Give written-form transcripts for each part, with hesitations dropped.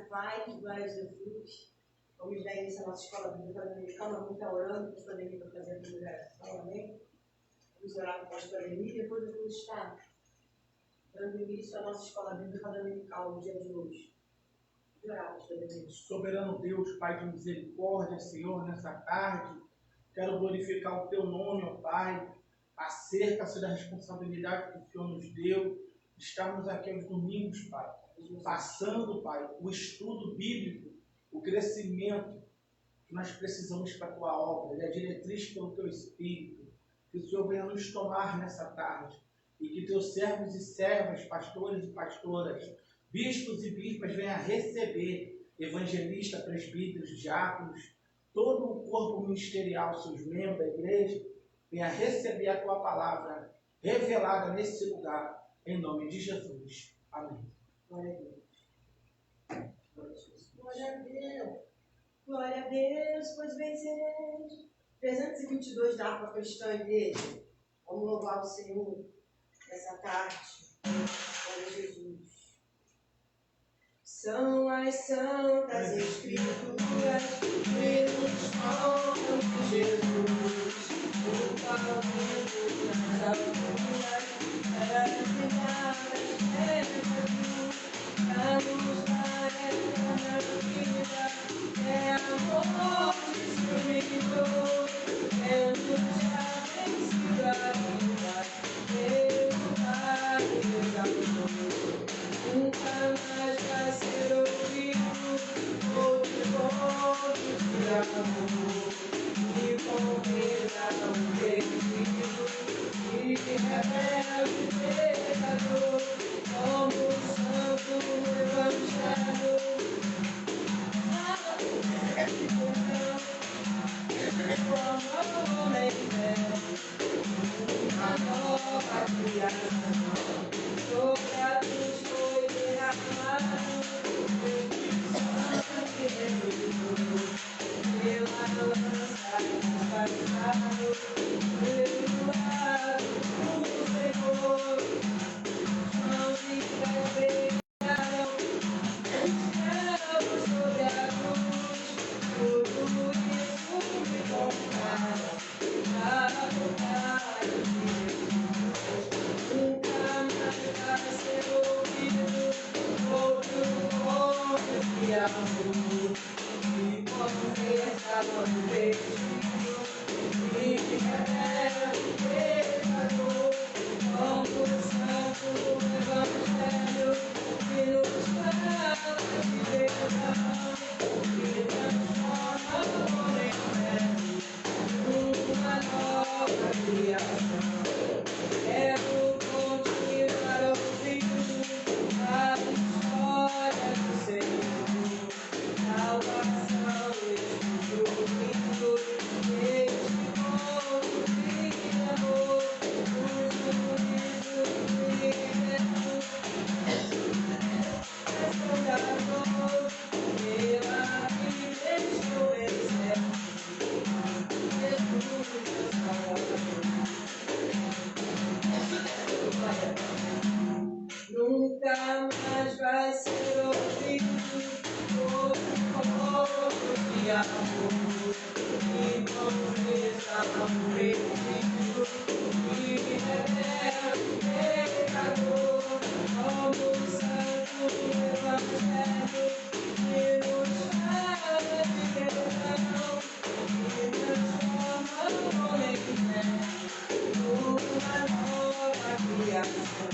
Pai, glória a Jesus. Vamos dar início à nossa escola bíblica dominical. Vamos estar orando, o pastor Emílio para fazer a primeira oração, amém? Vamos orar com o pastor Emílio, depois eu vou estar dando início à nossa escola bíblica dominical no dia de hoje. Vamos orar, pastor Emílio. Soberano Deus, Pai de misericórdia, Senhor, nessa tarde, quero glorificar o Teu nome, ó Pai, acerca-se da responsabilidade que o Senhor nos deu. Estamos aqui aos domingos, Pai, passando, Pai, o estudo bíblico, o crescimento que nós precisamos para a Tua obra, e a diretriz pelo Teu Espírito. Que o Senhor venha nos tomar nessa tarde, e que Teus servos e servas, pastores e pastoras, bispos e bispas venham receber evangelistas, presbíteros, diáconos, todo o corpo ministerial, seus membros da igreja, venha receber a Tua palavra revelada nesse lugar, em nome de Jesus. Amém. Glória a Deus. Glória a Deus. Glória a Deus, pois vencereis. 322 da harpa cristã, igreja. Vamos louvar o Senhor nessa tarde. Glória a Jesus. São as santas escrituras que nos falam de Jesus, o caminho das alturas, das cidades de Jesus, para nos dar eterna vida, é amor destruidor, tendo já vencido a vida, pelo Pai exaltou. Nunca mais vai ser ouvido outro ponto de amor, e com perdão perdido, e rebelde pecador, como o santo evangelho. Como homem uma nova criação, sobre a cruz foi derramado, sangue remediou, pela lança passado, perdoado o Senhor, mãos e pés pegaram, escravos sobre a cruz, tudo isso me compraram, para voltar de Jesus. Nunca mais vai ser ouvido outro homem de amor, e conversa com perdido, e rebelde pecador, como o santo evangelho que nos fala de perdão, que transforma o homem velho numa nova criação. Quero continuar ouvindo a história do Senhor, salvação este domingo, este ponto de amor, o sorriso de Jesus, restaurador, pela vida estou vencendo, Jesus é Salvador. Nunca mais vai ser ouvido outro corpo de amor, e confessar perdido, e rebelde pecador, como o santo evangelho que nos fala de perdão, e transforma o homem numa nova criação.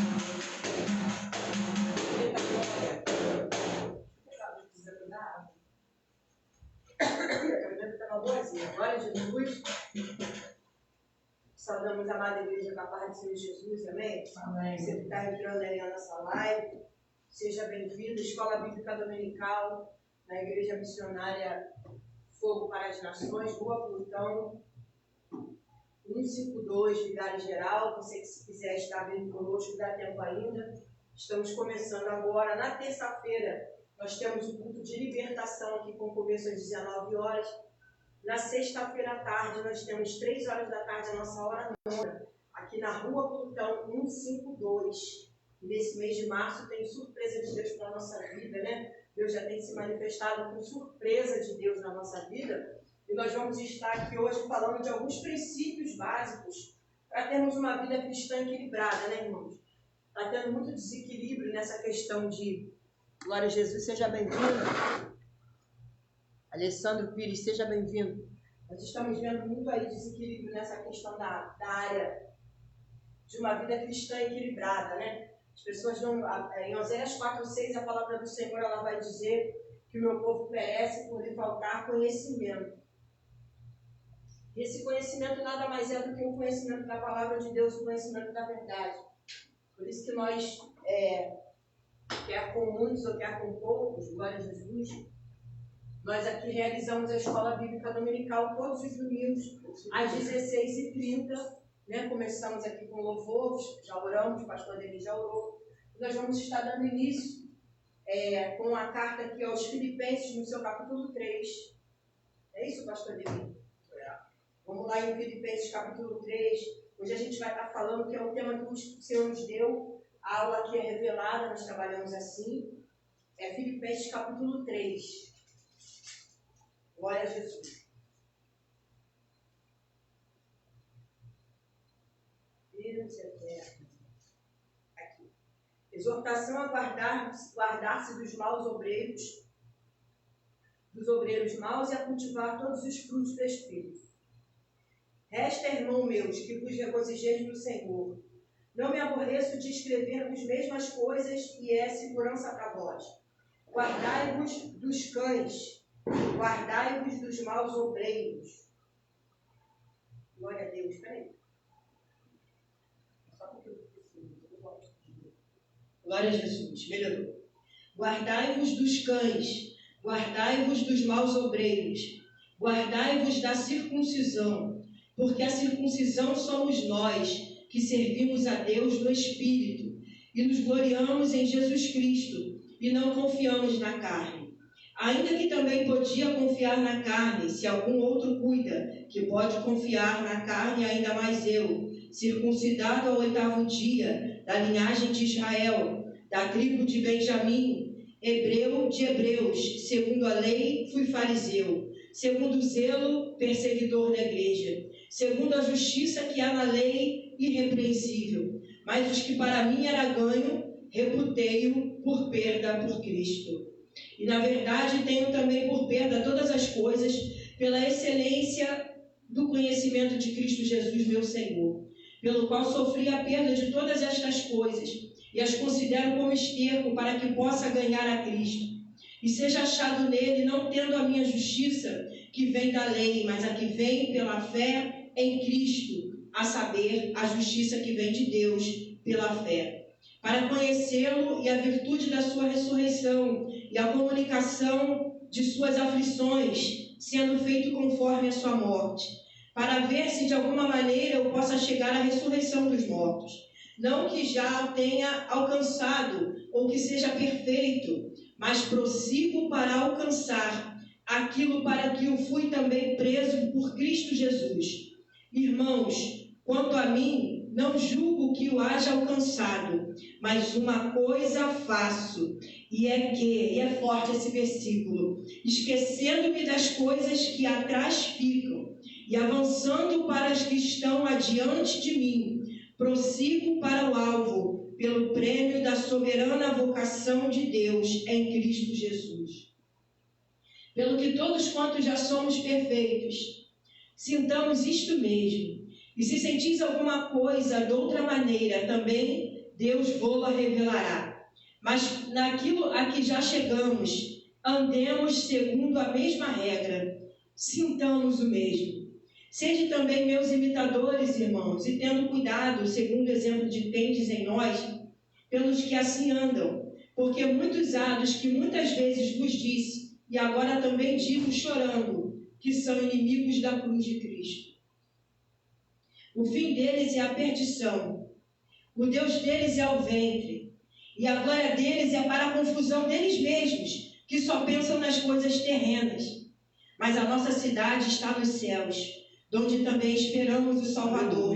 Glória a Jesus. Saudamos a amada igreja com a paz do Senhor Jesus, amém? Amém. Você que está entrando aí na nossa live, seja bem-vindo. Escola Bíblica Dominical, na Igreja Missionária Fogo para as Nações, Rua Plutão, 152, Vigário Geral. Você que se quiser estar vindo conosco, dá tempo ainda. Estamos começando agora, na terça-feira, nós temos o culto de libertação aqui com começo às 19 horas. Na sexta-feira à tarde, nós temos 3 horas da tarde, a nossa hora nona, aqui na Rua Plutão 152, E nesse mês de março tem surpresa de Deus para a nossa vida, né? Deus já tem se manifestado com surpresa de Deus na nossa vida. E nós vamos estar aqui hoje falando de alguns princípios básicos para termos uma vida cristã equilibrada, né, irmãos? Está tendo muito desequilíbrio nessa questão de... Glória a Jesus, seja bem-vindo. Alessandro Pires, seja bem-vindo. Nós estamos vendo muito aí desequilíbrio nessa questão da área de uma vida cristã equilibrada, né? As pessoas não... Em Oséias 4:6, a palavra do Senhor, ela vai dizer que o meu povo perece por lhe faltar conhecimento. E esse conhecimento nada mais é do que o conhecimento da palavra de Deus, o conhecimento da verdade. Por isso que nós, quer com muitos ou quer com poucos, glória a Jesus, nós aqui realizamos a escola bíblica dominical todos os domingos, às 16h30, né? Começamos aqui com louvor, já oramos, o pastor Denis já orou. Nós vamos estar dando início com a carta aqui aos Filipenses, no seu capítulo 3. É isso, pastor Denis? Vamos lá em Filipenses capítulo 3. Hoje a gente vai estar falando que é um tema que o Senhor nos deu. A aula aqui é revelada, nós trabalhamos assim. É Filipenses capítulo 3. Glória a Jesus. Aqui. Exortação a guardar-se dos maus obreiros, dos obreiros maus, e a cultivar todos os frutos do Espírito. Resta, irmão meus, que vos regozijeis no Senhor. Não me aborreço de escrever-vos mesmas coisas, e é segurança para vós. Guardai-vos dos cães, guardai-vos dos maus obreiros. Glória a Deus. Peraí. Só porque eu preciso. Glória a Jesus. Melhorou. Guardai-vos dos cães, guardai-vos dos maus obreiros, guardai-vos da circuncisão, porque a circuncisão somos nós, que servimos a Deus no Espírito, e nos gloriamos em Jesus Cristo, e não confiamos na carne. Ainda que também podia confiar na carne, se algum outro cuida, que pode confiar na carne ainda mais eu, circuncidado ao 8º dia, da linhagem de Israel, da tribo de Benjamim, hebreu de hebreus, segundo a lei fui fariseu, segundo o zelo, perseguidor da igreja, segundo a justiça que há na lei, irrepreensível. Mas os que para mim era ganho, reputei-o por perda por Cristo. E na verdade tenho também por perda todas as coisas, pela excelência do conhecimento de Cristo Jesus, meu Senhor, pelo qual sofri a perda de todas estas coisas, e as considero como esterco para que possa ganhar a Cristo, e seja achado nele, não tendo a minha justiça, que vem da lei, mas a que vem pela fé em Cristo, a saber, a justiça que vem de Deus pela fé, para conhecê-lo e a virtude da sua ressurreição e a comunicação de suas aflições, sendo feito conforme a sua morte, para ver se de alguma maneira eu possa chegar à ressurreição dos mortos. Não que já o tenha alcançado ou que seja perfeito, mas prossigo para alcançar aquilo para que eu fui também preso por Cristo Jesus. Irmãos, quanto a mim, não julgo que o haja alcançado, mas uma coisa faço, e é forte esse versículo, esquecendo-me das coisas que atrás ficam, e avançando para as que estão adiante de mim, prossigo para o alvo, pelo prêmio da soberana vocação de Deus em Cristo Jesus. Pelo que todos quantos já somos perfeitos, sintamos isto mesmo. E se sentis alguma coisa de outra maneira, também Deus vô-la revelará. Mas naquilo a que já chegamos, andemos segundo a mesma regra, sintamos o mesmo. Sede também meus imitadores, irmãos, e tendo cuidado, segundo o exemplo de tendes em nós, pelos que assim andam, porque muitos há dos que muitas vezes vos disse, e agora também digo chorando, que são inimigos da cruz de Cristo. O fim deles é a perdição, o Deus deles é o ventre, e a glória deles é para a confusão deles mesmos, que só pensam nas coisas terrenas. Mas a nossa cidade está nos céus, onde também esperamos o Salvador,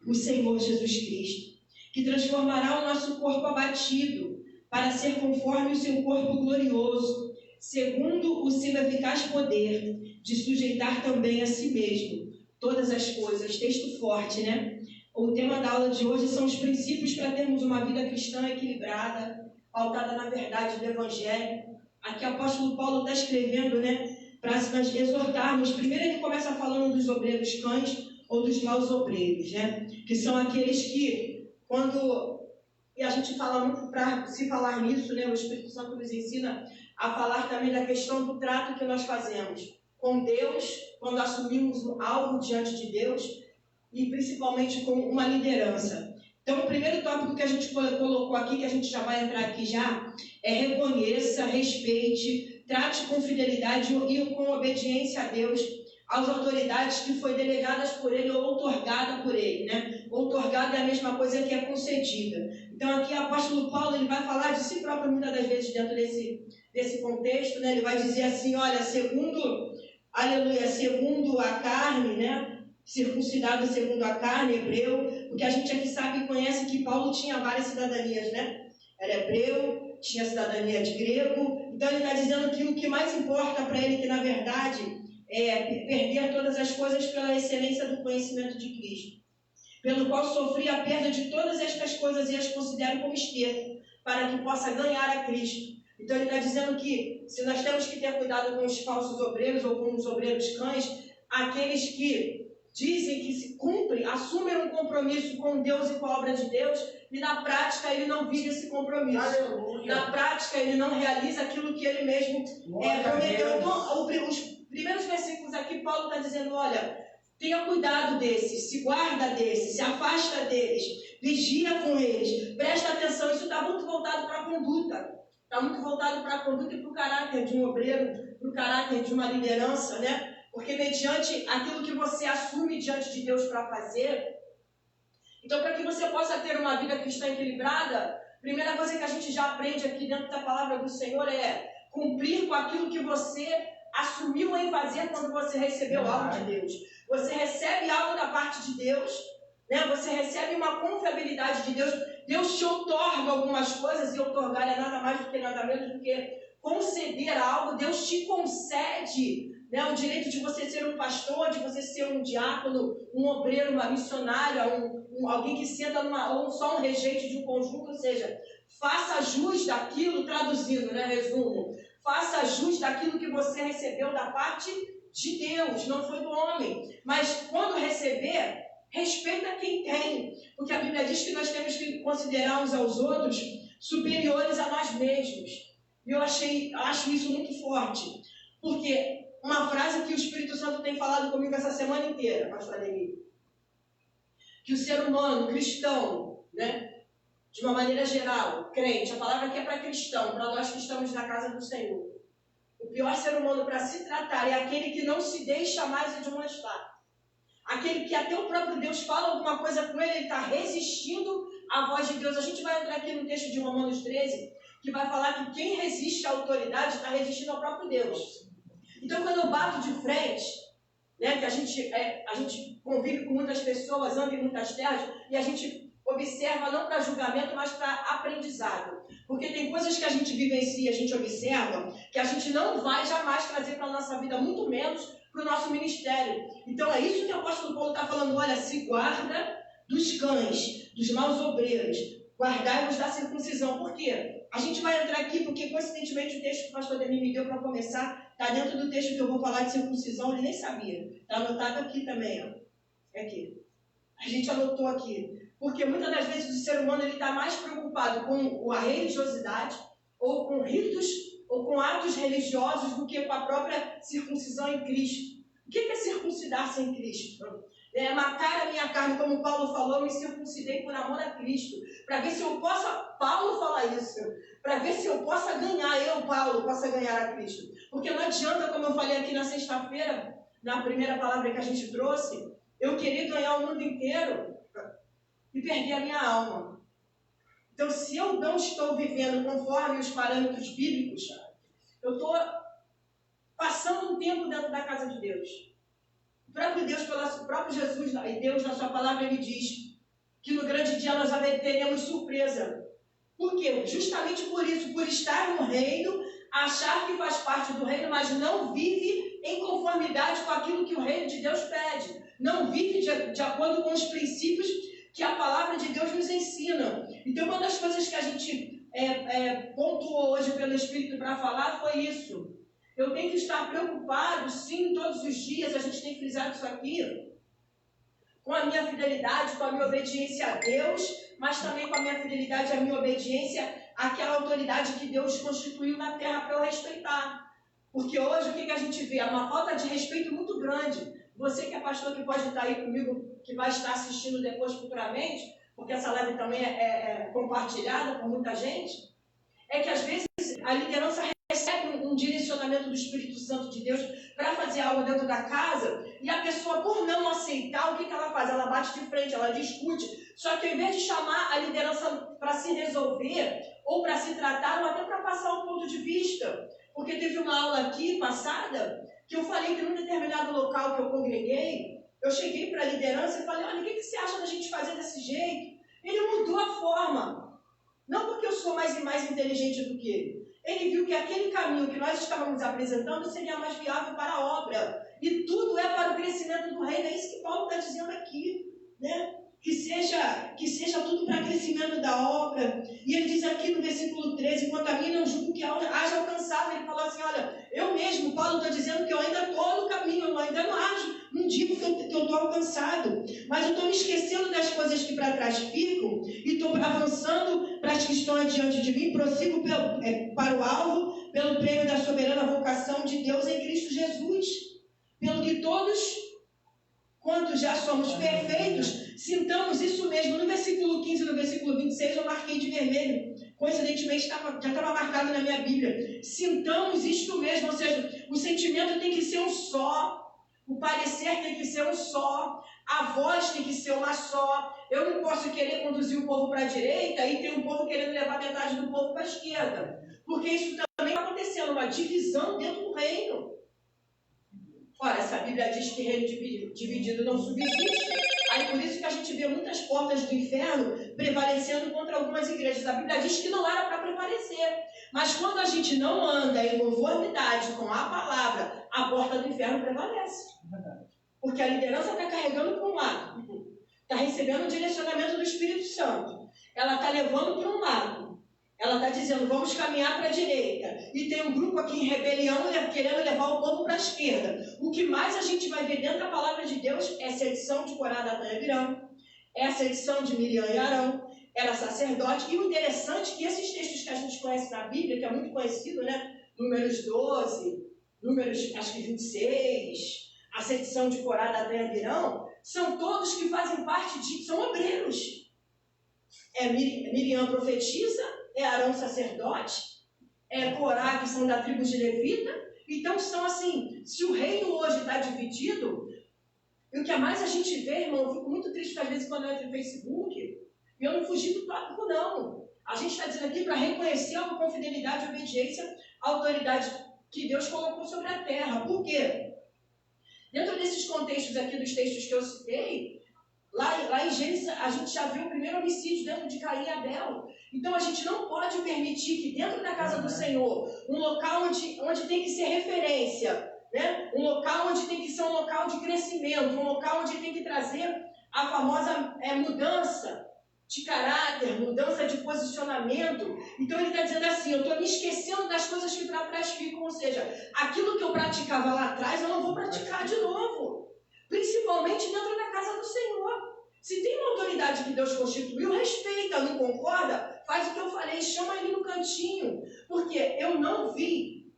o Senhor Jesus Cristo, que transformará o nosso corpo abatido para ser conforme o seu corpo glorioso, segundo o seu eficaz poder, de sujeitar também a si mesmo todas as coisas. Texto forte, né? O tema da aula de hoje são os princípios para termos uma vida cristã equilibrada, pautada na verdade do Evangelho. Aqui o apóstolo Paulo está escrevendo, né, para nós exortarmos. Primeiro ele começa falando dos obreiros cães ou dos maus obreiros, né, que são aqueles que, quando, e a gente fala muito para se falar nisso, né, o Espírito Santo nos ensina a falar também da questão do trato que nós fazemos com Deus, quando assumimos algo diante de Deus, e principalmente com uma liderança. Então, o primeiro tópico que a gente colocou aqui, que a gente já vai entrar aqui já, é reconheça, respeite, trate com fidelidade e com obediência a Deus, às autoridades que foi delegadas por Ele ou outorgada por Ele, né? Outorgada é a mesma coisa que é concedida. Então, aqui o apóstolo Paulo, ele vai falar de si próprio muitas das vezes dentro desse contexto, né? Ele vai dizer assim, olha, segundo a carne, né? Circuncidado segundo a carne, hebreu, porque a gente aqui sabe e conhece que Paulo tinha várias cidadanias, né? Era hebreu, tinha cidadania de grego, então ele está dizendo que o que mais importa para ele, que na verdade é perder todas as coisas pela excelência do conhecimento de Cristo, pelo qual sofri a perda de todas estas coisas e as considero como esterco, para que possa ganhar a Cristo. Então ele está dizendo que se nós temos que ter cuidado com os falsos obreiros ou com os obreiros cães, aqueles que dizem que se cumprem, assumem um compromisso com Deus e com a obra de Deus, e na prática ele não vive esse compromisso. Aleluia. Na prática ele não realiza aquilo que ele mesmo prometeu. Então, os primeiros versículos aqui, Paulo está dizendo, olha, tenha cuidado desses, se guarda desses, se afasta deles, vigia com eles, presta atenção. Isso está muito voltado para a conduta. Está muito voltado para a conduta e para o caráter de um obreiro, para o caráter de uma liderança, né? Porque mediante aquilo que você assume diante de Deus para fazer, então para que você possa ter uma vida cristã equilibrada, a primeira coisa que a gente já aprende aqui dentro da palavra do Senhor é cumprir com aquilo que você assumiu em fazer quando você recebeu algo de Deus. Você recebe algo da parte de Deus, né? Você recebe uma confiabilidade de Deus, Deus te outorga algumas coisas, e outorgar é nada mais do que nada menos do que conceder algo. Deus te concede, né, o direito de você ser um pastor, de você ser um diácono, um obreiro, uma missionária, alguém que senta ou só um regente de um conjunto, ou seja, faça jus daquilo, traduzindo, né, resumo, faça jus daquilo que você recebeu da parte de Deus, não foi do homem. Mas quando receber, respeita quem tem, porque a Bíblia diz que nós temos que considerar uns aos outros superiores a nós mesmos. E eu acho isso muito forte, porque uma frase que o Espírito Santo tem falado comigo essa semana inteira, pastor Ademir, que o ser humano cristão, né, de uma maneira geral, crente, a palavra aqui é para cristão, para nós que estamos na casa do Senhor. O pior ser humano para se tratar é aquele que não se deixa mais admoestar. Aquele que até o próprio Deus fala alguma coisa com ele está resistindo à voz de Deus. A gente vai entrar aqui no texto de Romanos 13, que vai falar que quem resiste à autoridade está resistindo ao próprio Deus. Então, quando eu bato de frente, né, que a gente convive com muitas pessoas, anda em muitas terras, e a gente observa não para julgamento, mas para aprendizado. Porque tem coisas que a gente vivencia, a gente observa, que a gente não vai jamais trazer para a nossa vida, muito menos para o nosso ministério. Então, é isso que o apóstolo Paulo está falando. Olha, se guarda dos cães, dos maus obreiros, guardai-vos da circuncisão. Por quê? A gente vai entrar aqui porque, coincidentemente, o texto que o pastor Ademir me deu para começar está dentro do texto que eu vou falar de circuncisão. Ele nem sabia. Está anotado aqui também, ó. É aqui. A gente anotou aqui. Porque muitas das vezes o ser humano está mais preocupado com a religiosidade ou com ritos ou com atos religiosos do que com a própria circuncisão em Cristo. O que é circuncidar-se em Cristo? É matar a minha carne, como Paulo falou, me circuncidei por amor a Cristo, para ver se eu possa, Paulo fala isso, para ver se eu possa ganhar, Paulo, possa ganhar a Cristo. Porque não adianta, como eu falei aqui na sexta-feira, na primeira palavra que a gente trouxe, eu querer ganhar o mundo inteiro e perder a minha alma. Então, se eu não estou vivendo conforme os parâmetros bíblicos, eu estou passando um tempo dentro da casa de Deus. O próprio Deus, o próprio Jesus e Deus, na sua palavra, ele diz que no grande dia nós teremos surpresa. Por quê? Justamente por isso, por estar no reino, achar que faz parte do reino, mas não vive em conformidade com aquilo que o reino de Deus pede. Não vive de acordo com os princípios que a palavra de Deus nos ensina. Então, uma das coisas que a gente pontuou hoje pelo Espírito para falar foi isso. Eu tenho que estar preocupado, sim, todos os dias, a gente tem que frisar isso aqui, com a minha fidelidade, com a minha obediência a Deus, mas também com a minha fidelidade, a minha obediência àquela autoridade que Deus constituiu na terra para eu respeitar. Porque hoje o que a gente vê? É uma falta de respeito muito grande. Você que é pastor, que pode estar aí comigo, que vai estar assistindo depois futuramente, porque essa live também é compartilhada por muita gente, é que às vezes a liderança recebe um direcionamento do Espírito Santo de Deus para fazer algo dentro da casa, e a pessoa, por não aceitar, o que ela faz? Ela bate de frente, ela discute. Só que ao invés de chamar a liderança para se resolver, ou para se tratar, ou até para passar um ponto de vista, porque teve uma aula aqui passada, que eu falei que num determinado local que eu congreguei, eu cheguei para a liderança e falei, olha, o que você acha da gente fazer desse jeito? Ele mudou a forma. Não porque eu sou mais e mais inteligente do que ele. Ele viu que aquele caminho que nós estávamos apresentando seria mais viável para a obra. E tudo é para o crescimento do reino. É isso que Paulo está dizendo aqui, né? Que seja tudo para crescimento da obra. E ele diz aqui no versículo 13, quanto a mim não julgo que haja alcançado. Ele falou assim, olha, eu mesmo, Paulo, estou dizendo que eu ainda estou no caminho, eu ainda não digo que eu estou alcançado, mas eu estou me esquecendo das coisas que para trás ficam e estou avançando para as que estão adiante de mim, prossigo para o alvo, pelo prêmio da soberana vocação de Deus em Cristo Jesus. Pelo que todos, quantos já somos perfeitos, sintamos isso mesmo. No versículo 15 e no versículo 26 eu marquei de vermelho. Coincidentemente já estava marcado na minha Bíblia. Sintamos isto mesmo, ou seja, o sentimento tem que ser um só, o parecer tem que ser um só, a voz tem que ser uma só. Eu não posso querer conduzir o povo para a direita e ter um povo querendo levar metade do povo para a esquerda, porque isso também está acontecendo, uma divisão dentro do reino. Ora, essa Bíblia diz que reino dividido não subsiste. Aí por isso que a gente vê muitas portas do inferno prevalecendo contra algumas igrejas. A Bíblia diz que não era para prevalecer. Mas quando a gente não anda em conformidade com a palavra, a porta do inferno prevalece. Porque a liderança está carregando para um lado. Está recebendo o direcionamento do Espírito Santo. Ela está levando para um lado. Ela está dizendo, vamos caminhar para a direita. E tem um grupo aqui em rebelião querendo levar o povo para a esquerda. O que mais a gente vai ver dentro da palavra de Deus é essa edição de Corá, Datã e Abirão, essa edição de Miriam e Arão, era sacerdote. E o interessante é que esses textos que a gente conhece na Bíblia, que é muito conhecido, né? Números 12, Números, acho que 26, a edição de Corá, Datã e Abirão, são todos que fazem parte são obreiros. Miriam profetiza, Arão sacerdote, Corá, que são da tribo de Levita. Então são assim, se o reino hoje está dividido, e o que mais a gente vê, irmão, eu fico muito triste às vezes quando eu entro no Facebook, e eu não fugi do tópico não. A gente está dizendo aqui para reconhecer com fidelidade e obediência a autoridade que Deus colocou sobre a terra. Por quê? Dentro desses contextos aqui, dos textos que eu citei, lá em Gênesis, a gente já viu o primeiro homicídio dentro de Caim e Abel. Então, a gente não pode permitir que dentro da casa do Senhor, um local onde tem que ser referência, né? Um local onde tem que ser um local de crescimento, um local onde tem que trazer a famosa mudança de caráter, mudança de posicionamento. Então, ele está dizendo assim, eu estou me esquecendo das coisas que para trás ficam, ou seja, aquilo que eu praticava lá atrás, eu não vou praticar de novo. Principalmente dentro da casa do Senhor. Se tem uma autoridade que Deus constituiu, respeita, não concorda? Faz o que eu falei, chama ele no cantinho. Porque eu não vi,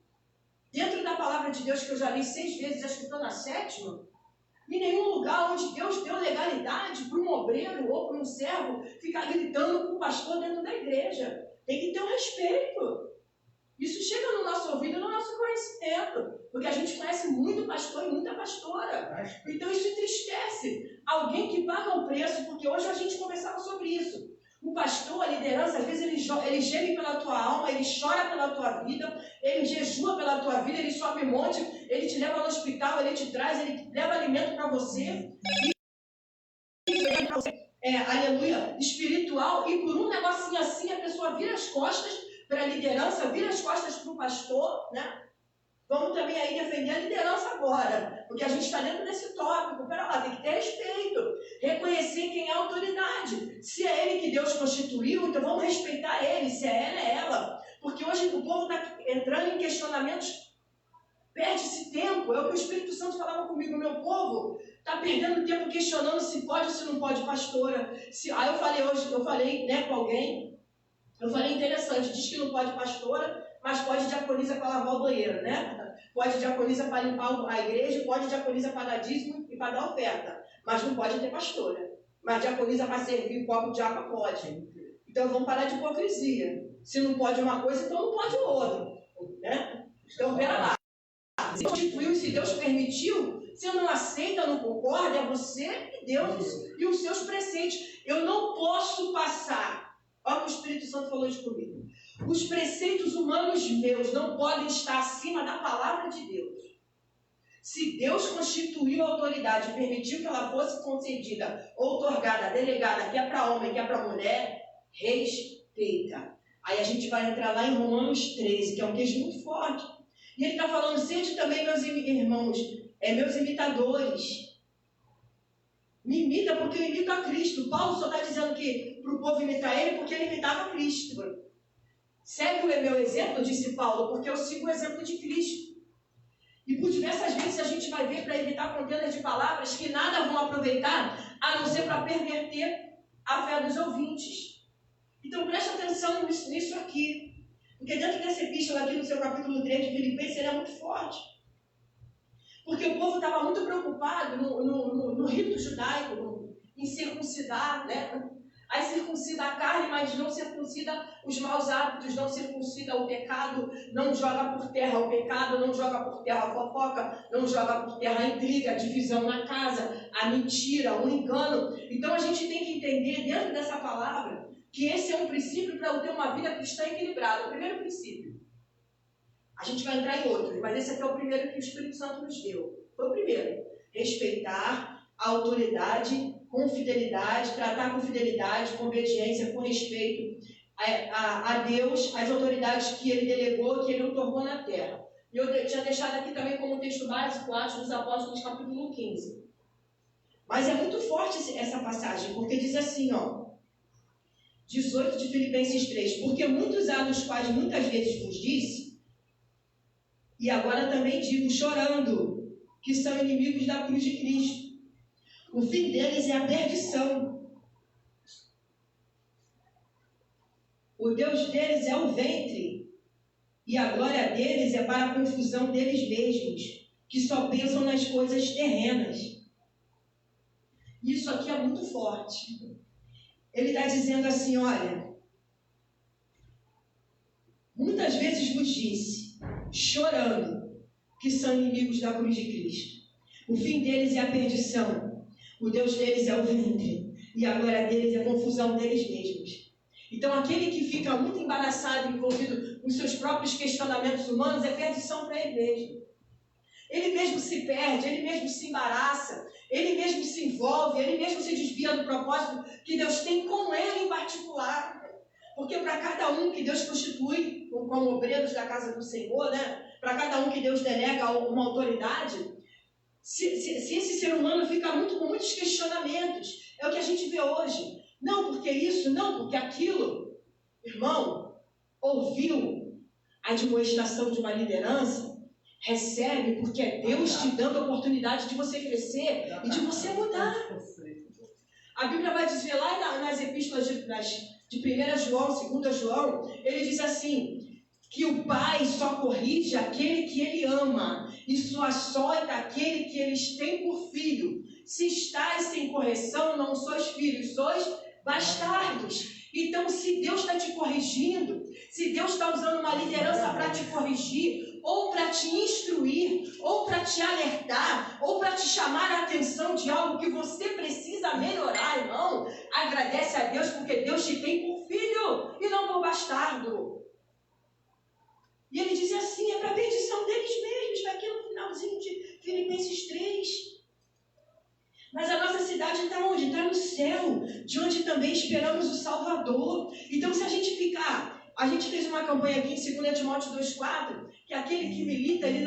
dentro da palavra de Deus, que eu já li 6 vezes, acho que estou na 7ª, em nenhum lugar onde Deus deu legalidade para um obreiro ou para um servo ficar gritando com o pastor dentro da igreja. Tem que ter um respeito. Isso chega no nosso ouvido, no nosso conhecimento, porque a gente conhece muito pastor e muita pastora. Então isso entristece alguém que paga um preço, porque hoje a gente conversava sobre isso. O pastor, a liderança, às vezes ele geme pela tua alma, ele chora pela tua vida, ele jejua pela tua vida, ele sobe monte, ele te leva no hospital, ele te traz, ele leva alimento para você. aleluia, espiritual, e por um negocinho assim a pessoa vira as costas para a liderança, vira as costas para o pastor, né? Vamos também aí defender a liderança agora, porque a gente está dentro desse tópico. Pera lá, tem que ter respeito, reconhecer quem é a autoridade. Se é ele que Deus constituiu, então vamos respeitar ele. Se é ela, é ela. Porque hoje o povo está entrando em questionamentos, perde-se tempo. É o que o Espírito Santo falava comigo, meu povo está perdendo tempo questionando se pode ou se não pode, pastora. Aí eu falei com alguém, eu falei interessante, diz que não pode pastora, mas pode diaconisa para lavar o banheiro, né? Pode diaconisa para limpar a igreja, pode diaconisa para dar dízimo e para dar oferta, mas não pode ter pastora. Mas diaconisa para servir o copo de água pode. Então vamos parar de hipocrisia. Se não pode uma coisa, então não pode outra, né? Então pera lá. Se constituiu, se Deus permitiu, se eu não aceita, não concorda, é você e Deus e os seus preceitos. Eu não posso passar. Olha que o Espírito Santo falou isso comigo. Os preceitos humanos meus não podem estar acima da palavra de Deus. Se Deus constituiu a autoridade, permitiu que ela fosse concedida, outorgada, delegada, que é para homem, que é para mulher, respeita. Aí a gente vai entrar lá em Romanos 13, que é um texto muito forte. E ele está falando, sede também, meus irmãos, meus imitadores. Me imita porque eu imito a Cristo. Paulo só está dizendo que para o povo imitar ele porque ele imitava a Cristo. Segue o meu exemplo, disse Paulo, porque eu sigo o exemplo de Cristo. E por diversas vezes a gente vai ver para evitar contendas de palavras que nada vão aproveitar, a não ser para perverter a fé dos ouvintes. Então preste atenção nisso aqui. Porque dentro dessa epístola aqui, no seu capítulo 3 de Filipenses, ele é muito forte. Porque o povo estava muito preocupado no rito judaico, em circuncidar, né? Aí circuncida a carne, mas não circuncida os maus hábitos, não circuncida o pecado, não joga por terra o pecado, não joga por terra a fofoca, não joga por terra a intriga, a divisão na casa, a mentira, o engano. Então a gente tem que entender dentro dessa palavra que esse é um princípio para eu ter uma vida cristã equilibrada. O primeiro princípio. A gente vai entrar em outros, mas esse aqui é o primeiro que o Espírito Santo nos deu. Foi o primeiro. Respeitar a autoridade com fidelidade, tratar com fidelidade, com obediência, com respeito a Deus, as autoridades que Ele delegou, que Ele outorgou na terra. E eu tinha deixado aqui também como texto básico, Atos dos Apóstolos, capítulo 15. Mas é muito forte essa passagem, porque diz assim, 18 de Filipenses 3, porque muitos há dos quais muitas vezes vos disse, e agora também digo, chorando, que são inimigos da cruz de Cristo. O fim deles é a perdição. O Deus deles é o ventre, e a glória deles é para a confusão deles mesmos, que só pensam nas coisas terrenas. Isso aqui é muito forte. Ele está dizendo assim, olha, muitas vezes vos disse, chorando, que são inimigos da cruz de Cristo. O fim deles é a perdição. O Deus deles é o ventre. E a glória deles é a confusão deles mesmos. Então, aquele que fica muito embaraçado, envolvido nos seus próprios questionamentos humanos, é perdição para ele mesmo. Ele mesmo se perde, ele mesmo se embaraça, ele mesmo se envolve, ele mesmo se desvia do propósito que Deus tem com ele em particular. Porque para cada um que Deus constitui como obreiros da casa do Senhor, né? Para cada um que Deus delega uma autoridade, se esse ser humano fica com muitos questionamentos, é o que a gente vê hoje. Não porque isso, não porque aquilo. Irmão, ouviu a admoestação de uma liderança? Recebe, porque é Deus te dando a oportunidade de você crescer e de você mudar. A Bíblia vai dizer lá nas epístolas de 1 João, 2 João, ele diz assim, que o Pai só corrige aquele que Ele ama e só açoita aquele que eles têm por filho. Se estáis sem correção, não sois filhos, sois bastardos. Então, se Deus está te corrigindo, se Deus está usando uma liderança para te corrigir, ou para te instruir, ou para te alertar, ou para te chamar a atenção de algo que você precisa melhorar, irmão, agradece a Deus porque Deus te tem por filho e não por bastardo. E ele diz assim, é para a perdição deles mesmos, está aqui no finalzinho de Filipenses 3. Mas a nossa cidade cidade está onde? Está no céu, de onde também esperamos o Salvador. Então, se a gente ficar... A gente fez uma campanha aqui em 2 Timóteo 2,4, que aquele que milita, ele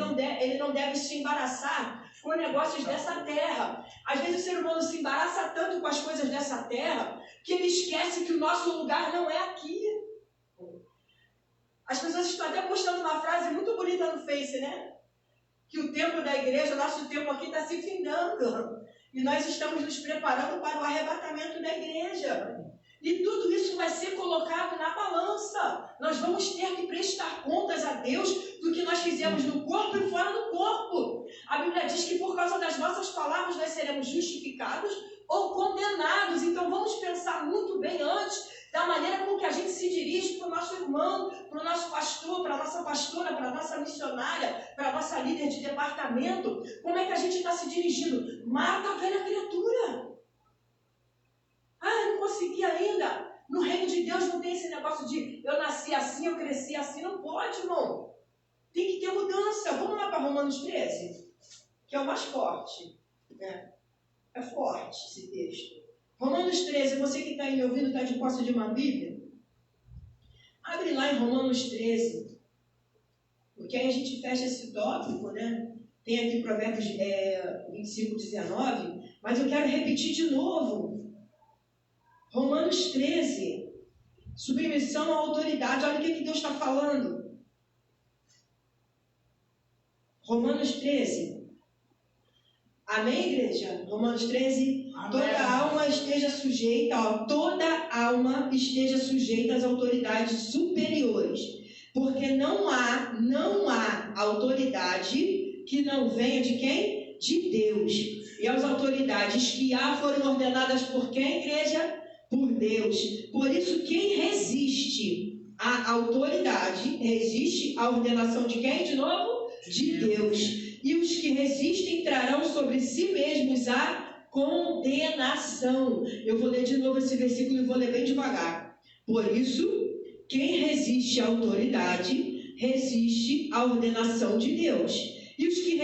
não deve se embaraçar com negócios dessa terra. Às vezes o ser humano se embaraça tanto com as coisas dessa terra, que ele esquece que o nosso lugar não é aqui. As pessoas estão até postando uma frase muito bonita no Face, né? Que o tempo da igreja, o nosso tempo aqui está se findando. E nós estamos nos preparando para o arrebatamento da igreja. E tudo isso vai ser colocado na balança. Nós vamos ter que prestar contas a Deus do que nós fizemos no corpo e fora do corpo. A Bíblia diz que por causa das nossas palavras nós seremos justificados ou condenados. Então vamos pensar muito bem antes da maneira com que a gente se dirige para o nosso irmão, para o nosso pastor, para a nossa pastora, para a nossa missionária, para a nossa líder de departamento. Como é que a gente está se dirigindo? Mata a velha criatura. Eu não consegui ainda. No reino de Deus não tem esse negócio de eu nasci assim, eu cresci assim. Não pode, irmão. Tem que ter mudança. Vamos lá para Romanos 13, que é o mais forte. É forte esse texto. Romanos 13, você que está aí me ouvindo, está de posse de uma Bíblia? Abre lá em Romanos 13. Porque aí a gente fecha esse tópico, né? Tem aqui Provérbios 25, 19. Mas eu quero repetir de novo. Romanos 13, submissão à autoridade. Olha o que Deus está falando. Romanos 13. Amém, igreja? Romanos 13. Amém. Toda alma esteja sujeita, toda alma esteja sujeita às autoridades superiores. Porque não há autoridade que não venha de quem? De Deus. E as autoridades que há foram ordenadas por quem, igreja? Por Deus. Por isso, quem resiste à autoridade, resiste à ordenação de quem, de novo? De Deus. E os que resistem trarão sobre si mesmos a condenação. Eu vou ler de novo esse versículo e vou ler bem devagar. Por isso, quem resiste à autoridade, resiste à ordenação de Deus. E os que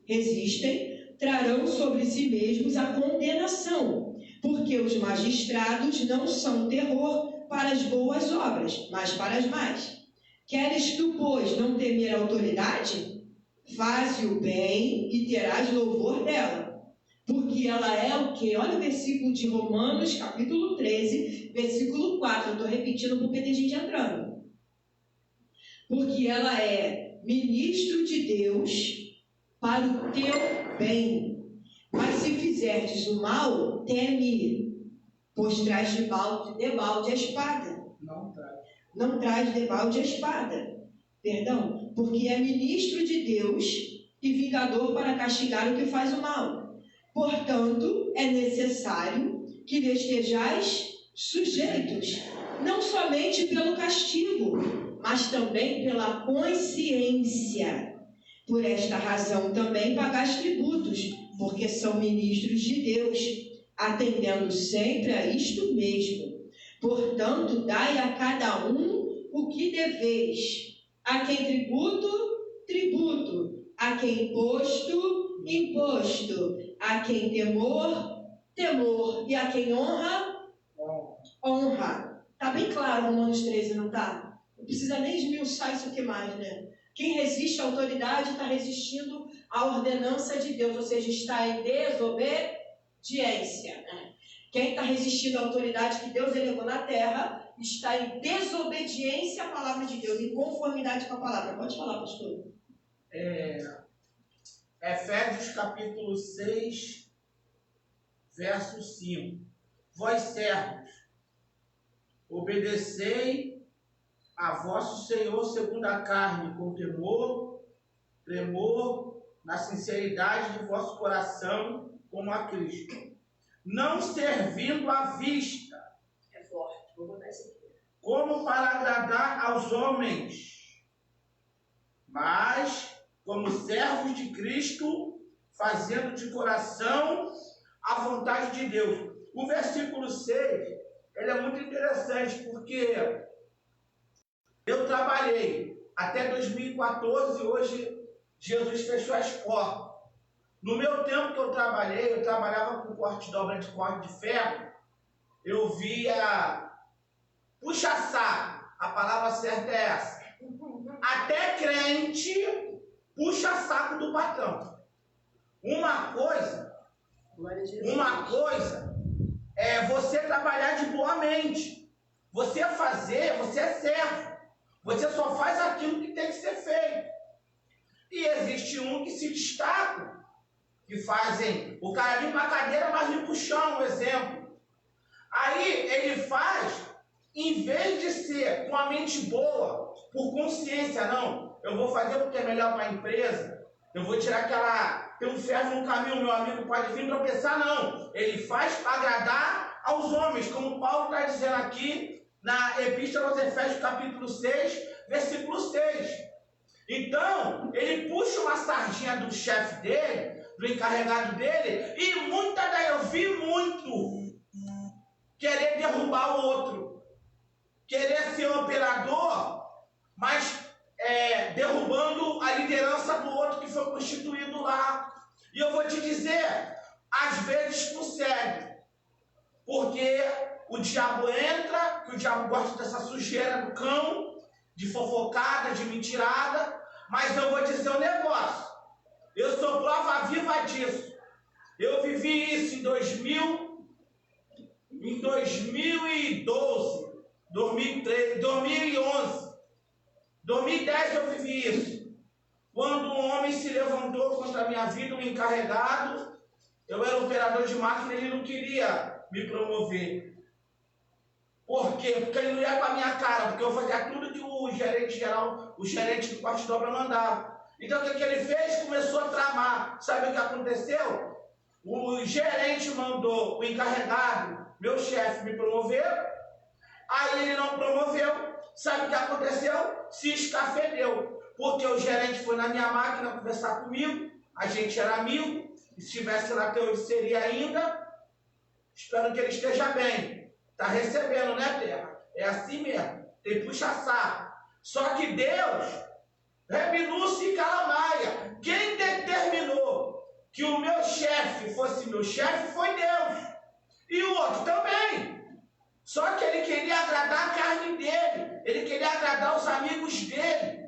resistem, trarão sobre si mesmos a condenação. Porque os magistrados não são terror para as boas obras, mas para as más. Queres tu, pois, não temer a autoridade? Faze o bem e terás louvor dela. Porque ela é o quê? Olha o versículo de Romanos, capítulo 13, versículo 4. Eu estou repetindo porque tem gente entrando. Porque ela é ministro de Deus para o teu bem. Mas se fizerdes o mal, teme, pois traz debalde a espada. Não traz debalde a espada. Perdão, porque é ministro de Deus e vingador para castigar o que faz o mal. Portanto, é necessário que lhe estejais sujeitos, não somente pelo castigo, mas também pela consciência. Por esta razão também pagais tributos, porque são ministros de Deus, atendendo sempre a isto mesmo. Portanto, dai a cada um o que deveis. A quem tributo, tributo. A quem imposto, imposto. A quem temor, temor. E a quem honra, honra. Está bem claro Romanos 13, não está? Não precisa nem esmiuçar isso aqui mais, né? Quem resiste à autoridade está resistindo à ordenança de Deus, ou seja, está em desobediência. Quem está resistindo à autoridade que Deus elevou na terra está em desobediência à palavra de Deus, em conformidade com a palavra. Pode falar, pastor. Efésios capítulo 6, verso 5. Vós servos, obedecei a vosso Senhor segundo a carne, com temor, tremor, na sinceridade de vosso coração, como a Cristo, não servindo à vista, É forte, vou botar isso aqui, como para agradar aos homens, mas como servos de Cristo, fazendo de coração a vontade de Deus. O versículo 6, ele é muito interessante, porque eu trabalhei até 2014, hoje Jesus fechou as portas. No meu tempo que eu trabalhava com corte de obra de corte de ferro, eu via puxa-saco, a palavra certa é essa. Até crente puxa-saco do patrão. Uma coisa é você trabalhar de boa mente. Você é servo. Você só faz aquilo que tem que ser feito. E existe um que se destaca, que fazem, o cara limpa a cadeira, mas limpa o chão, um exemplo. Aí ele faz, em vez de ser com a mente boa, por consciência, não, eu vou fazer porque é melhor para a empresa, eu vou tirar aquela, tem um ferro no caminho, meu amigo pode vir tropeçar, não. Ele faz para agradar aos homens, como Paulo está dizendo aqui, na Epístola aos Efésios, capítulo 6, versículo 6. Então, ele puxa uma sardinha do chefe dele, do encarregado dele, e eu vi muito querer derrubar o outro, querer ser operador, mas derrubando a liderança do outro que foi constituído lá. E eu vou te dizer, às vezes consegue, porque o diabo entra, que o diabo gosta dessa sujeira do cão, de fofocada, de mentirada, mas eu vou dizer um negócio, eu sou prova viva disso. Eu vivi isso em 2012, 2013, 2011, 2010 eu vivi isso. Quando um homem se levantou contra a minha vida, um encarregado, eu era operador de máquina, ele não queria me promover. Por quê? Porque ele não ia com a minha cara, porque eu fazia tudo que o gerente geral, o gerente do corte de obra mandava. Então o que ele fez? Começou a tramar. Sabe o que aconteceu? O gerente mandou o encarregado, meu chefe, me promover. Aí ele não promoveu. Sabe o que aconteceu? Se escafedeu. Porque o gerente foi na minha máquina conversar comigo. A gente era amigo. E se estivesse lá, eu seria ainda. Espero que ele esteja bem. Está recebendo, né, terra? É assim mesmo. Tem puxa-saco. Só que Deus, Reminúcio e Calamaia, quem determinou que o meu chefe fosse meu chefe foi Deus. E o outro também. Só que ele queria agradar a carne dele. Ele queria agradar os amigos dele.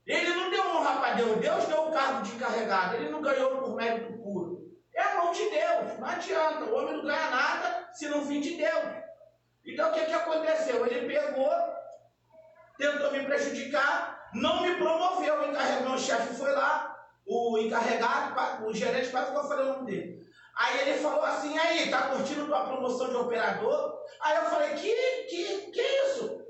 Ele não deu honra para Deus. Deus deu o cargo de encarregado. Ele não ganhou por mérito puro. É a mão de Deus. Não adianta. O homem não ganha nada se não vir de Deus. Então o que aconteceu? Ele pegou, tentou me prejudicar, não me promoveu. O encarregado, meu chefe foi lá, o encarregado, o gerente, quase que eu falei o nome dele. Aí ele falou assim, aí, tá curtindo tua promoção de operador? Aí eu falei, que isso?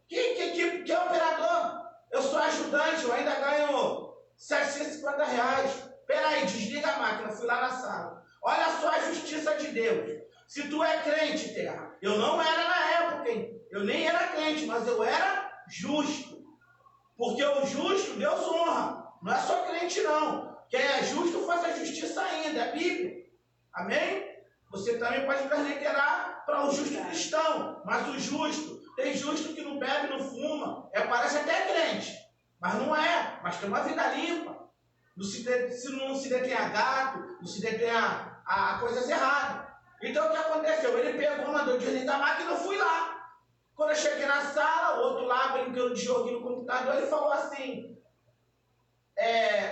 Que operador? Eu sou ajudante, eu ainda ganho R$750. Peraí, desliga a máquina, fui lá na sala. Olha só a justiça de Deus. Se tu é crente, terra, eu não era na época, hein? Eu nem era crente, mas eu era justo. Porque o justo, Deus honra. Não é só crente, não. Quem é justo faz a justiça ainda, é Bíblia. Amém? Você também pode transliterar para o justo cristão. Mas o justo, tem justo que não bebe, não fuma. Parece até crente. Mas não é. Mas tem uma vida limpa. Não se detém a gato, não se detém a coisas erradas. Então o que aconteceu? Ele pegou, mandou desligar a máquina, eu fui lá. Quando eu cheguei na sala, o outro lá brincando de joguinho no computador, ele falou assim,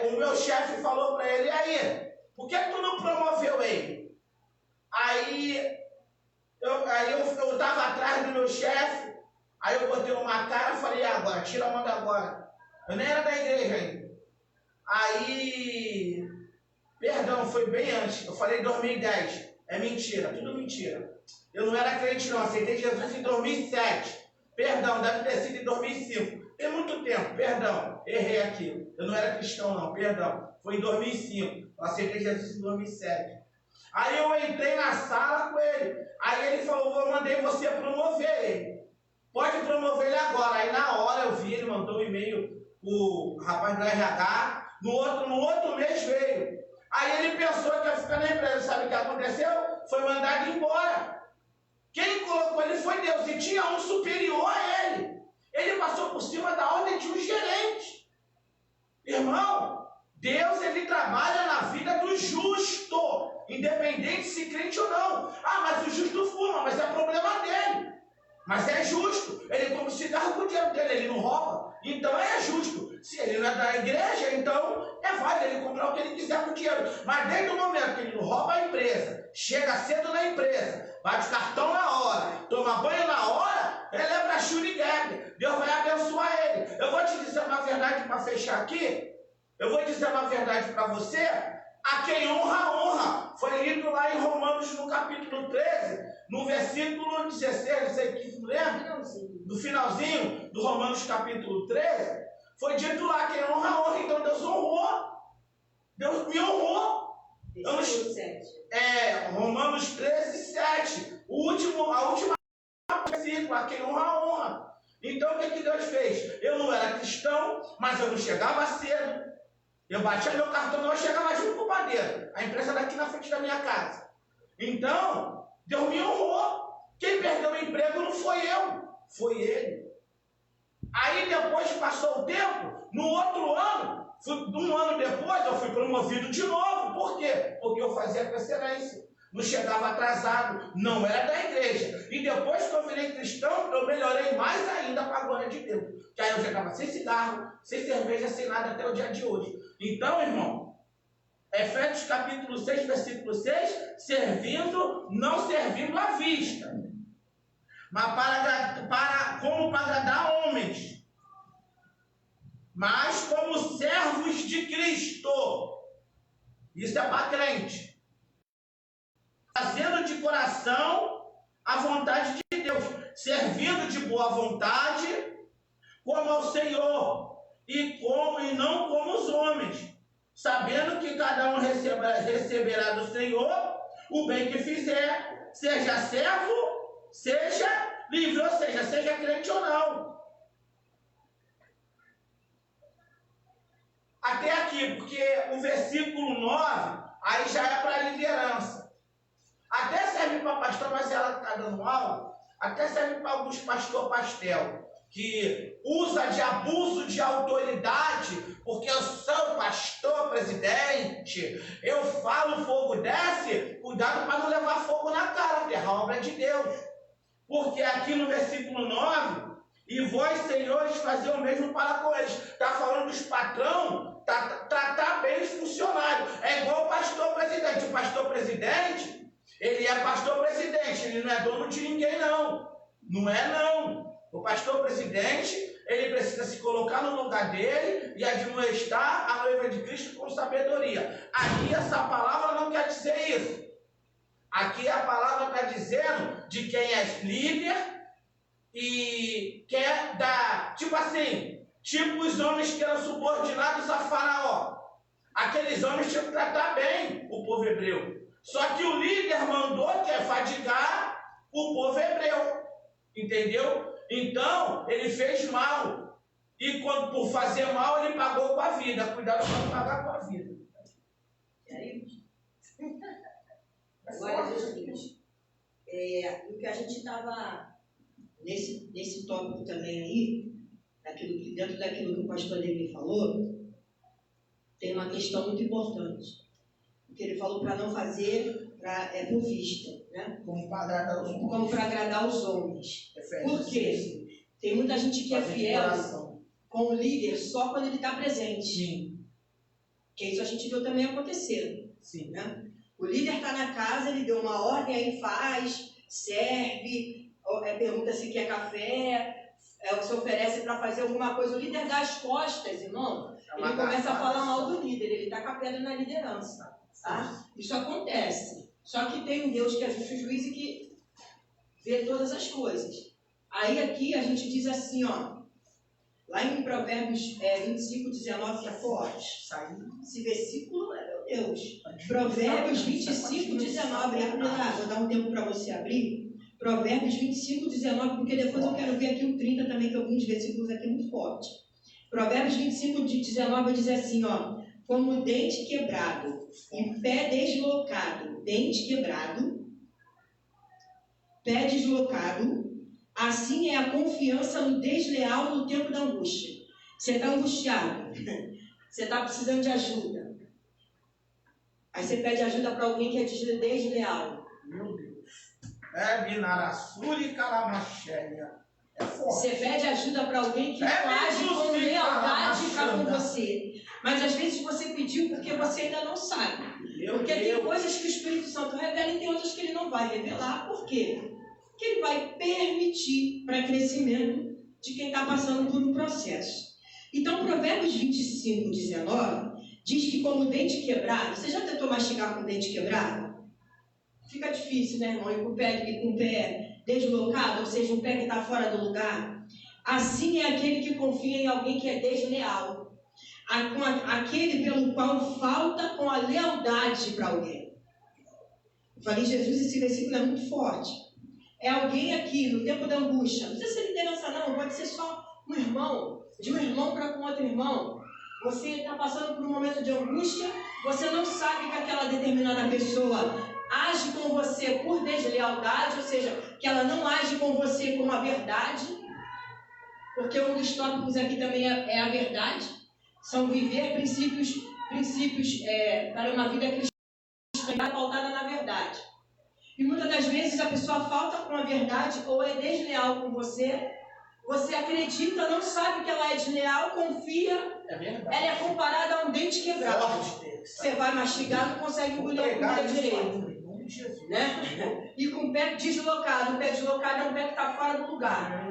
o meu chefe falou para ele, aí, por que tu não promoveu ele? Aí eu estava atrás do meu chefe, aí eu botei uma cara e falei, agora, tira a mão agora. Eu nem era da igreja ainda. Aí, perdão, foi bem antes, eu falei 2010. É mentira, tudo mentira. Eu não era crente não, aceitei Jesus em 2007. Perdão, deve ter sido em 2005. Tem muito tempo, perdão, errei aqui. Eu não era cristão não, perdão. Foi em 2005, eu aceitei Jesus em 2007. Aí eu entrei na sala com ele. Aí ele falou, eu mandei você promover ele. Pode promover ele agora. Aí na hora eu vi, ele mandou um e-mail o rapaz do RH. No outro mês veio. Aí ele pensou que ia ficar na empresa. Sabe o que aconteceu? Foi mandado embora. Quem colocou ele foi Deus. E tinha um superior a ele. Ele passou por cima da ordem de um gerente. Irmão, Deus, ele trabalha na vida do justo, independente se crente ou não. Ah, mas o justo fuma, mas é problema dele. Mas é justo. Ele come cigarro com o dinheiro dele, ele não rouba. Então é justo. Se ele não é da igreja, então é válido ele comprar o que ele quiser com o dinheiro. Mas desde o momento que ele não rouba a empresa, chega cedo na empresa, bate cartão na hora, toma banho na hora, ele é pra Xuriguebre. Deus vai abençoar ele. Eu vou te dizer uma verdade para fechar aqui. Eu vou dizer uma verdade para você. A quem honra, honra. Foi lido lá em Romanos, no capítulo 13, no versículo 16, não sei que lembra? No finalzinho do Romanos, capítulo 13, foi dito lá, quem honra, honra. Então Deus honrou. Deus me honrou. Romanos 13, 7. A última versículo, a quem honra, honra. Então o que Deus fez? Eu não era cristão, mas eu não chegava cedo. Eu batia meu cartão, não, eu chegava junto com o padeiro. A empresa daqui na frente da minha casa. Então, Deus me honrou. Quem perdeu o emprego não foi eu, foi ele. Aí depois passou o tempo, no outro ano, um ano depois, eu fui promovido de novo. Por quê? Porque eu fazia com excelência. Não chegava atrasado, não era da igreja. E depois que eu virei cristão, eu melhorei mais ainda para a glória de Deus. Que aí eu já estava sem cigarro, sem cerveja, sem nada até o dia de hoje. Então, irmão, Efésios capítulo 6, versículo 6, servindo, não servindo à vista, mas como para agradar homens, mas como servos de Cristo. Isso é para crente. Fazendo de coração a vontade de Deus, servindo de boa vontade, como ao Senhor, e não como os homens, sabendo que cada um receberá do Senhor o bem que fizer, seja servo, seja livre, ou seja crente ou não. Até aqui, porque o versículo 9, aí já é para liderança. Até serve para pastor, mas ela está dando aula, até serve para alguns pastor pastel, que usa de abuso de autoridade, porque eu sou pastor presidente, eu falo, fogo desce, cuidado para não levar fogo na cara, porque é a obra de Deus. Porque aqui no versículo 9, e vós, senhores, fazer o mesmo para com eles. Está falando dos patrão, tratar bem os funcionários. É igual o pastor presidente. O pastor presidente, ele é pastor presidente, ele não é dono de ninguém, não. Não é, não. O pastor presidente, ele precisa se colocar no lugar dele e admoestar a noiva de Cristo com sabedoria. Aqui essa palavra não quer dizer isso. Aqui a palavra está dizendo de quem é líder e quem é da... Tipo assim, tipo os homens que eram subordinados a Faraó. Aqueles homens tinham que tratar bem o povo hebreu. Só que o líder mandou que é fadigar o povo hebreu. Entendeu? Então, ele fez mal. E quando, por fazer mal, ele pagou com a vida. Cuidado para não pagar com a vida. E aí? Agora, Jesus, o que a gente estava nesse tópico também aí, dentro daquilo que o pastor David falou, tem uma questão muito importante. Que ele falou para não fazer por vista, né? Como para agradar os homens. Como para agradar os homens. Por quê? Tem muita gente que é fiel com o líder só quando ele está presente. Sim. Que isso a gente viu também acontecer. Sim. Né? O líder está na casa, ele deu uma ordem, aí faz, serve, pergunta se quer café, se oferece para fazer alguma coisa. O líder dá as costas, irmão, ele começa a falar mal do líder, ele está com a pedra na liderança. Tá? Isso acontece. Só que tem um Deus que é justo juiz e que vê todas as coisas. Aí aqui a gente diz assim, ó, lá em Provérbios 25, 19, que é forte. Esse versículo meu Deus. Provérbios 25, 19. Vou dar um tempo para você abrir. Provérbios 25, 19, porque depois eu quero ver aqui o 30 também, que alguns versículos aqui muito fortes. Provérbios 25, 19 diz assim, ó, como dente quebrado e pé deslocado, dente quebrado, pé deslocado, assim é a confiança no desleal no tempo da angústia. Você está angustiado? Você está precisando de ajuda. Aí você pede ajuda para alguém que é desleal. Meu Deus. Binarassuri Calamacheia. É forte. Você pede ajuda para alguém que não age com lealdade para com você. Mas às vezes você pediu porque você ainda não sabe. Porque tem coisas que o Espírito Santo revela e tem outras que ele não vai revelar. Por quê? Porque ele vai permitir para crescimento de quem está passando por um processo. Então, Provérbios 25, 19, diz que como dente quebrado, você já tentou mastigar com dente quebrado? Fica difícil, né, irmão? E com o pé deslocado, ou seja, um pé que está fora do lugar. Assim é aquele que confia em alguém que é desleal. Aquele pelo qual falta com a lealdade para alguém. Eu falei, Jesus, esse versículo é muito forte. É alguém aqui, no tempo da angústia. Não precisa ser liderança, não. Pode ser só um irmão. De um irmão para com outro irmão. Você está passando por um momento de angústia. Você não sabe que aquela determinada pessoa age com você por deslealdade. Ou seja, que ela não age com você com a verdade. Porque um dos tópicos aqui também é a verdade. São viver princípios para uma vida cristã pautada na verdade. E muitas das vezes a pessoa falta com a verdade ou é desleal com você. Você acredita, não sabe que ela é desleal, confia. É verdade. Ela é comparada a um dente quebrado. Você vai mastigar, não consegue engolir a comida direito. Né? E com o pé deslocado. O pé deslocado é um pé que está fora do lugar.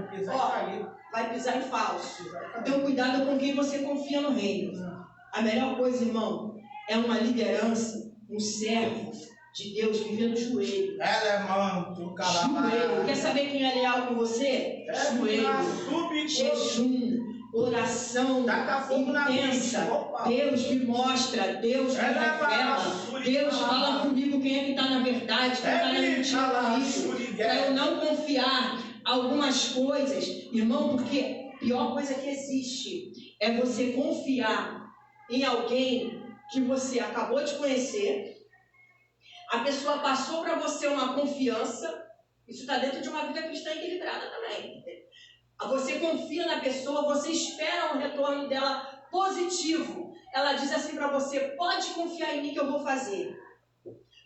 Vai pisar em falso. Então cuidado com quem você confia no reino. A melhor coisa, irmão, é uma liderança, um servo de Deus vivendo no joelho. Joelho. Quer saber quem é leal com você? Joelho. Jejum. Oração intensa. Deus me mostra, Deus me revela. Deus fala comigo quem é que está na verdade, quem está na mentira comigo. Para eu não confiar algumas coisas, irmão, porque a pior coisa que existe é você confiar em alguém que você acabou de conhecer. A pessoa passou para você uma confiança. Isso está dentro de uma vida cristã equilibrada também. Você confia na pessoa, você espera um retorno dela positivo. Ela diz assim para você, pode confiar em mim que eu vou fazer.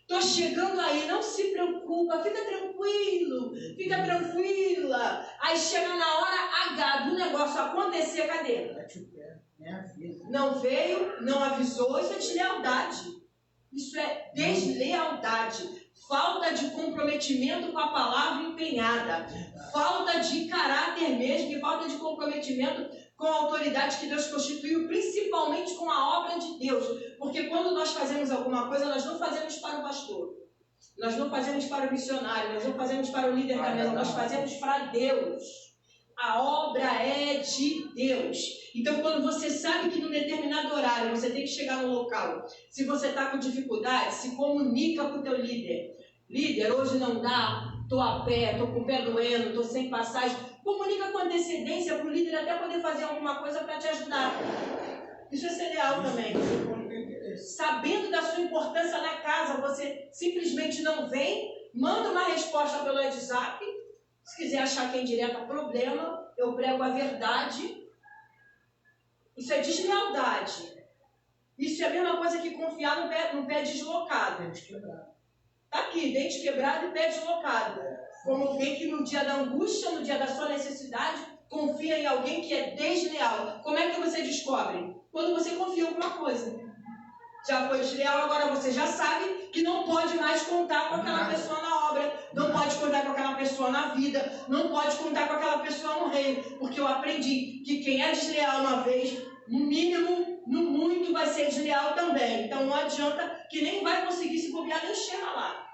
Estou chegando aí, não se preocupa, fica tranquilo, fica tranquila. Aí chega na hora H do negócio acontecer, cadê? Não veio, não avisou, isso é deslealdade. Isso é deslealdade. Falta de comprometimento com a palavra empenhada. Falta de caráter mesmo e falta de comprometimento com a autoridade que Deus constituiu, principalmente com a obra de Deus. Porque quando nós fazemos alguma coisa, nós não fazemos para o pastor. Nós não fazemos para o missionário, nós não fazemos para o líder da mesa, nós fazemos para Deus. A obra é de Deus. Então, quando você sabe que num determinado horário você tem que chegar no local, se você está com dificuldade, se comunica com o teu líder. Líder, hoje não dá, estou a pé, estou com o pé doendo, estou sem passagem. Comunica com antecedência para o líder até poder fazer alguma coisa para te ajudar. Isso é ser leal também. Sabendo da sua importância na casa, você simplesmente não vem, manda uma resposta pelo WhatsApp. Se quiser achar que é indireta, problema, eu prego a verdade. Isso é deslealdade. Isso é a mesma coisa que confiar no pé deslocado. Dente quebrado. Está aqui, dente quebrado e pé deslocado. Como alguém que no dia da angústia, no dia da sua necessidade, confia em alguém que é desleal. Como é que você descobre? Quando você confia em alguma coisa. Já foi desleal, agora você já sabe que não pode mais contar com aquela pessoa na obra, não pode contar com aquela pessoa na vida, não pode contar com aquela pessoa no reino, porque eu aprendi que quem é desleal uma vez, no mínimo, no muito, vai ser desleal também. Então não adianta, que nem vai conseguir se bobear nem chegar lá.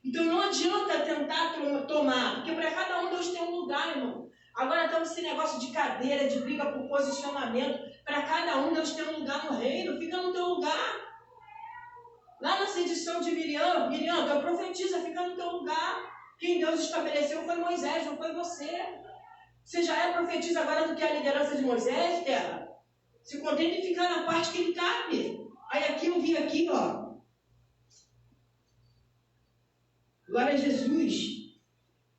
Então não adianta tentar tomar, porque para cada um Deus tem um lugar, irmão. Agora estamos nesse negócio de cadeira, de briga por posicionamento. Para cada um Deus tem um lugar no reino, fica no teu lugar. Lá na sedição de Miriam, tu profetiza, fica no teu lugar. Quem Deus estabeleceu foi Moisés, não foi você. Você já é profetiza agora do que a liderança de Moisés, terra. Se contente em ficar na parte que ele cabe. Aí aqui eu vi aqui, ó. Glória a Jesus.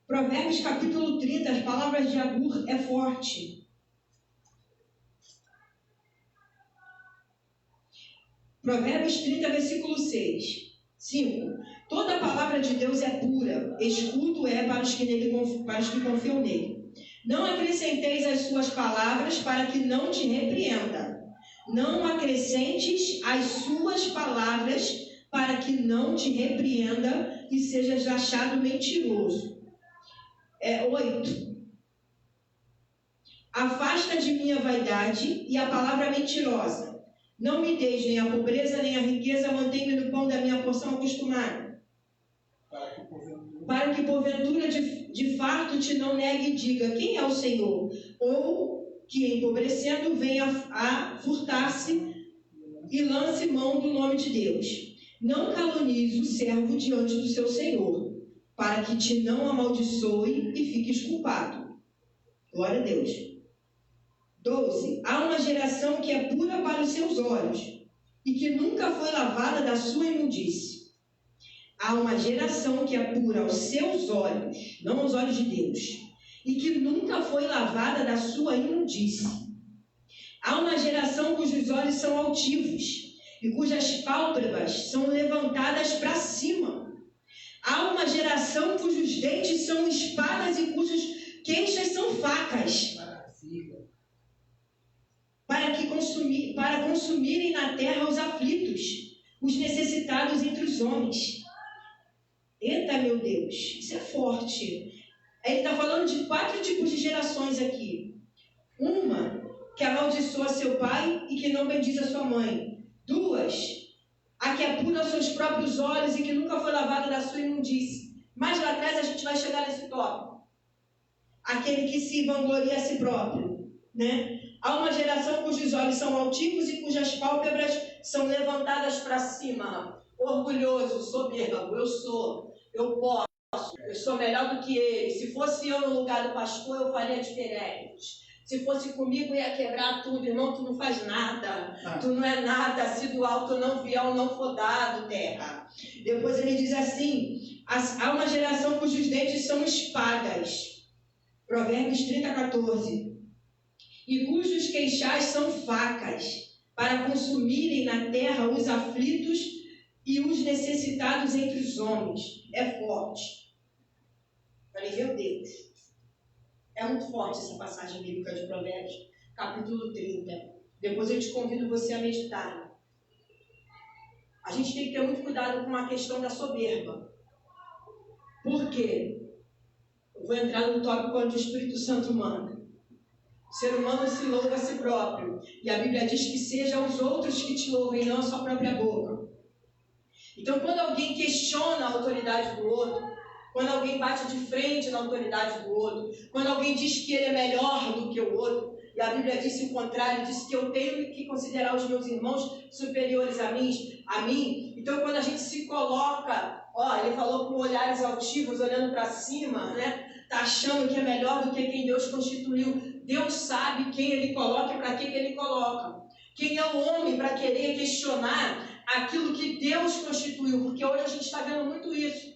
Provérbios capítulo 30, as palavras de Agur é forte. Provérbios 30, versículo 6. 5. Toda a palavra de Deus é pura, escudo é para os que confiam nele. Não acrescenteis as suas palavras para que não te repreenda. Não acrescentes as suas palavras para que não te repreenda e sejas achado mentiroso. 8. Afasta de mim a vaidade e a palavra mentirosa. Não me deis nem a pobreza nem a riqueza, mantém-me no pão da minha porção acostumada. Para que porventura de farto te não negue e diga, quem é o Senhor? Ou que empobrecendo venha a furtar-se e lance mão do nome de Deus. Não calunize o servo diante do seu Senhor, para que te não amaldiçoe e fiques culpado. Glória a Deus. 12. Há uma geração que é pura para os seus olhos e que nunca foi lavada da sua imundície. Há uma geração que é pura aos seus olhos, não aos olhos de Deus, e que nunca foi lavada da sua imundície. Há uma geração cujos olhos são altivos e cujas pálpebras são levantadas para cima. Há uma geração cujos dentes são espadas e cujas queixas são facas. Para consumirem na terra os aflitos, os necessitados entre os homens. Eita, meu Deus, isso é forte. Ele está falando de 4 tipos de gerações aqui. Uma, que amaldiçoa seu pai e que não bendiz a sua mãe. 2, a que é pura aos seus próprios olhos e que nunca foi lavada da sua imundície. Mais lá atrás a gente vai chegar nesse tópico. Aquele que se vangloria a si próprio, né? Há uma geração cujos olhos são altivos e cujas pálpebras são levantadas para cima. Orgulhoso, soberbo, eu posso, eu sou melhor do que ele. Se fosse eu no lugar do pastor, eu faria diferente. Se fosse comigo, ia quebrar tudo. Irmão, tu não faz nada. Tu não é nada. Se do alto não vier ou não for dado, terra. Depois ele diz assim, há uma geração cujos dentes são espadas. Provérbios 30, 14. E cujos queixais são facas, para consumirem na terra os aflitos e os necessitados entre os homens. É forte. Falei, meu Deus. É muito forte essa passagem bíblica de Provérbios, capítulo 30. Depois eu te convido você a meditar. A gente tem que ter muito cuidado com a questão da soberba. Por quê? Eu vou entrar no tópico onde o Espírito Santo manda. O ser humano se louva a si próprio. E a Bíblia diz que sejam os outros que te louvem, não a sua própria boca. Então, quando alguém questiona a autoridade do outro, quando alguém bate de frente na autoridade do outro, quando alguém diz que ele é melhor do que o outro, e a Bíblia disse o contrário, diz que eu tenho que considerar os meus irmãos superiores a mim. Então, quando a gente se coloca, ele falou com olhares altivos, olhando para cima, né? Está achando que é melhor do que quem Deus constituiu. Deus sabe quem Ele coloca e para que Ele coloca. Quem é o homem para querer questionar aquilo que Deus constituiu? Porque hoje a gente está vendo muito isso.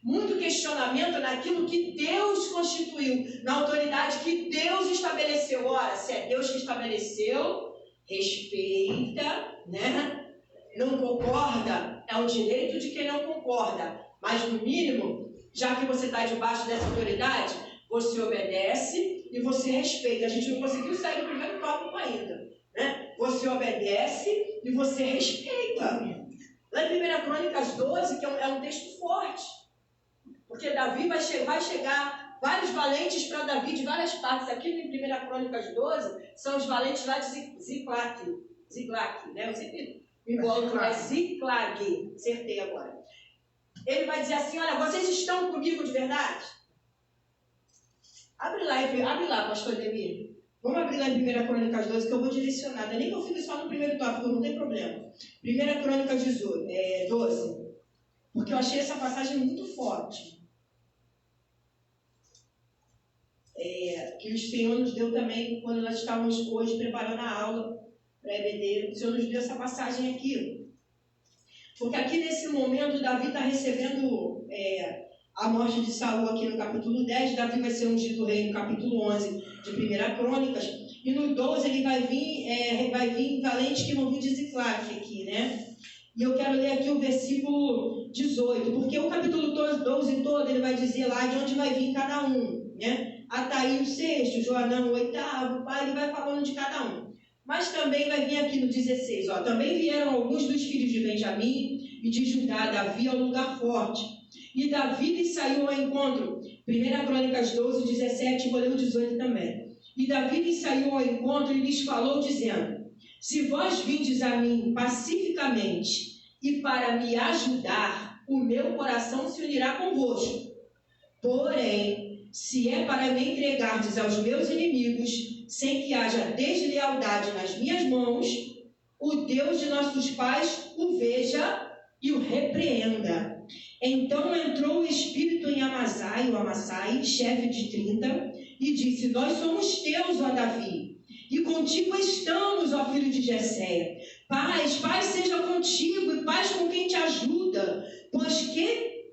Muito questionamento naquilo que Deus constituiu, na autoridade que Deus estabeleceu. Ora, se é Deus que estabeleceu, respeita, né? Não concorda, é um direito de quem não concorda. Mas, no mínimo, já que você está debaixo dessa autoridade, você obedece e você respeita. A gente não conseguiu sair do primeiro tópico ainda, né? Você obedece e você respeita. Lá em 1 Crônicas 12, que é um texto forte, porque Davi vai chegar vários valentes para Davi de várias partes. Aqui em 1 Crônicas 12, são os valentes lá de Ziklag, né? Eu sempre me embolo, é Ziklag, acertei agora. Ele vai dizer assim, olha, vocês estão comigo de verdade? Abre lá, pastor Demir. Vamos abrir lá em 1 Crônicas 12, que eu vou direcionar. Nem que eu fique só no primeiro tópico, não tem problema. 1 Crônicas 12. Porque eu achei essa passagem muito forte. Que o Senhor nos deu também, quando nós estávamos hoje preparando a aula para a EBD. O Senhor nos deu essa passagem aqui. Porque aqui nesse momento, Davi está recebendo a morte de Saul aqui no capítulo 10. Davi vai ser ungido rei no capítulo 11 de 1 Crônicas. E no 12 ele vai vir valente que não vinde de claque aqui, né? E eu quero ler aqui o versículo 18, porque o capítulo 12 todo ele vai dizer lá de onde vai vir cada um, né? Ataí o sexto, Joanã o oitavo, pai, ele vai falando de cada um. Mas também vai vir aqui no 16, ó, também vieram alguns dos filhos de Benjamim e de Judá, Davi ao lugar forte. E Davi lhe saiu ao encontro. 1 Crônicas 12, 17, vou ler o 18 também. E Davi lhe saiu ao encontro e lhes falou, dizendo: se vós vindes a mim pacificamente e para me ajudar, o meu coração se unirá convosco. Porém, se é para me entregardes aos meus inimigos, sem que haja deslealdade nas minhas mãos, o Deus de nossos pais o veja e o repreenda. Então entrou o Espírito em Amasai, o Amassai, chefe de 30, e disse: nós somos teus, ó Davi, e contigo estamos, ó filho de Jessé. Paz seja contigo, e paz com quem te ajuda, pois que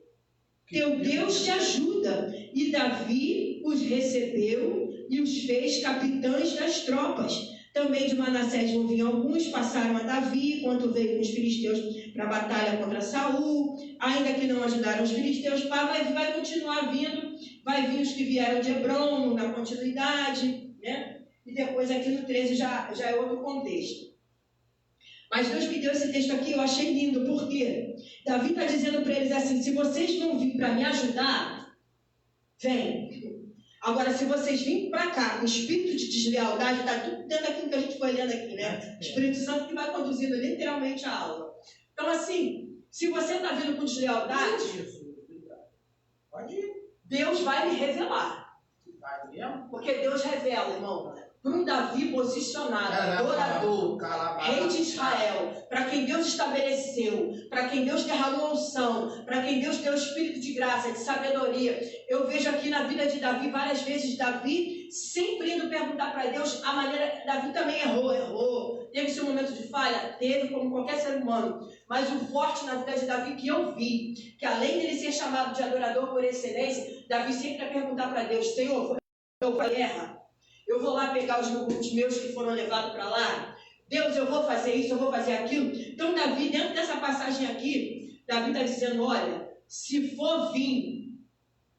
teu Deus te ajuda. E Davi os recebeu e os fez capitães das tropas. Também de Manassés vão vir alguns, passaram a Davi, enquanto veio com os filisteus para a batalha contra Saul, ainda que não ajudaram os filisteus, vai continuar vindo, vai vir os que vieram de Hebron, na continuidade, né? E depois aqui no 13 já é outro contexto. Mas Deus me deu esse texto aqui, eu achei lindo, porque Davi está dizendo para eles assim: se vocês não virem para me ajudar, vem. Agora, se vocês virem para cá com espírito de deslealdade, está tudo dentro daquilo que a gente foi lendo aqui, né? Espírito Santo que vai conduzindo literalmente a aula. Então, assim, se você está vindo com deslealdade, Deus vai lhe revelar. Porque Deus revela, irmão, para um Davi posicionado, adorador, rei de Israel, para quem Deus estabeleceu, para quem Deus derramou unção, para quem Deus deu espírito de graça, de sabedoria. Eu vejo aqui na vida de Davi, várias vezes, Davi sempre indo perguntar para Deus a maneira. Davi também errou, teve seu momento de falha, teve, como qualquer ser humano. Mas o forte na vida de Davi que eu vi, que além dele ser chamado de adorador por excelência, Davi sempre ia perguntar para Deus: Senhor, eu vou à guerra? Eu vou lá pegar os meus que foram levados para lá? Deus, eu vou fazer isso, eu vou fazer aquilo? Então Davi, dentro dessa passagem aqui, Davi está dizendo: olha, se for vir,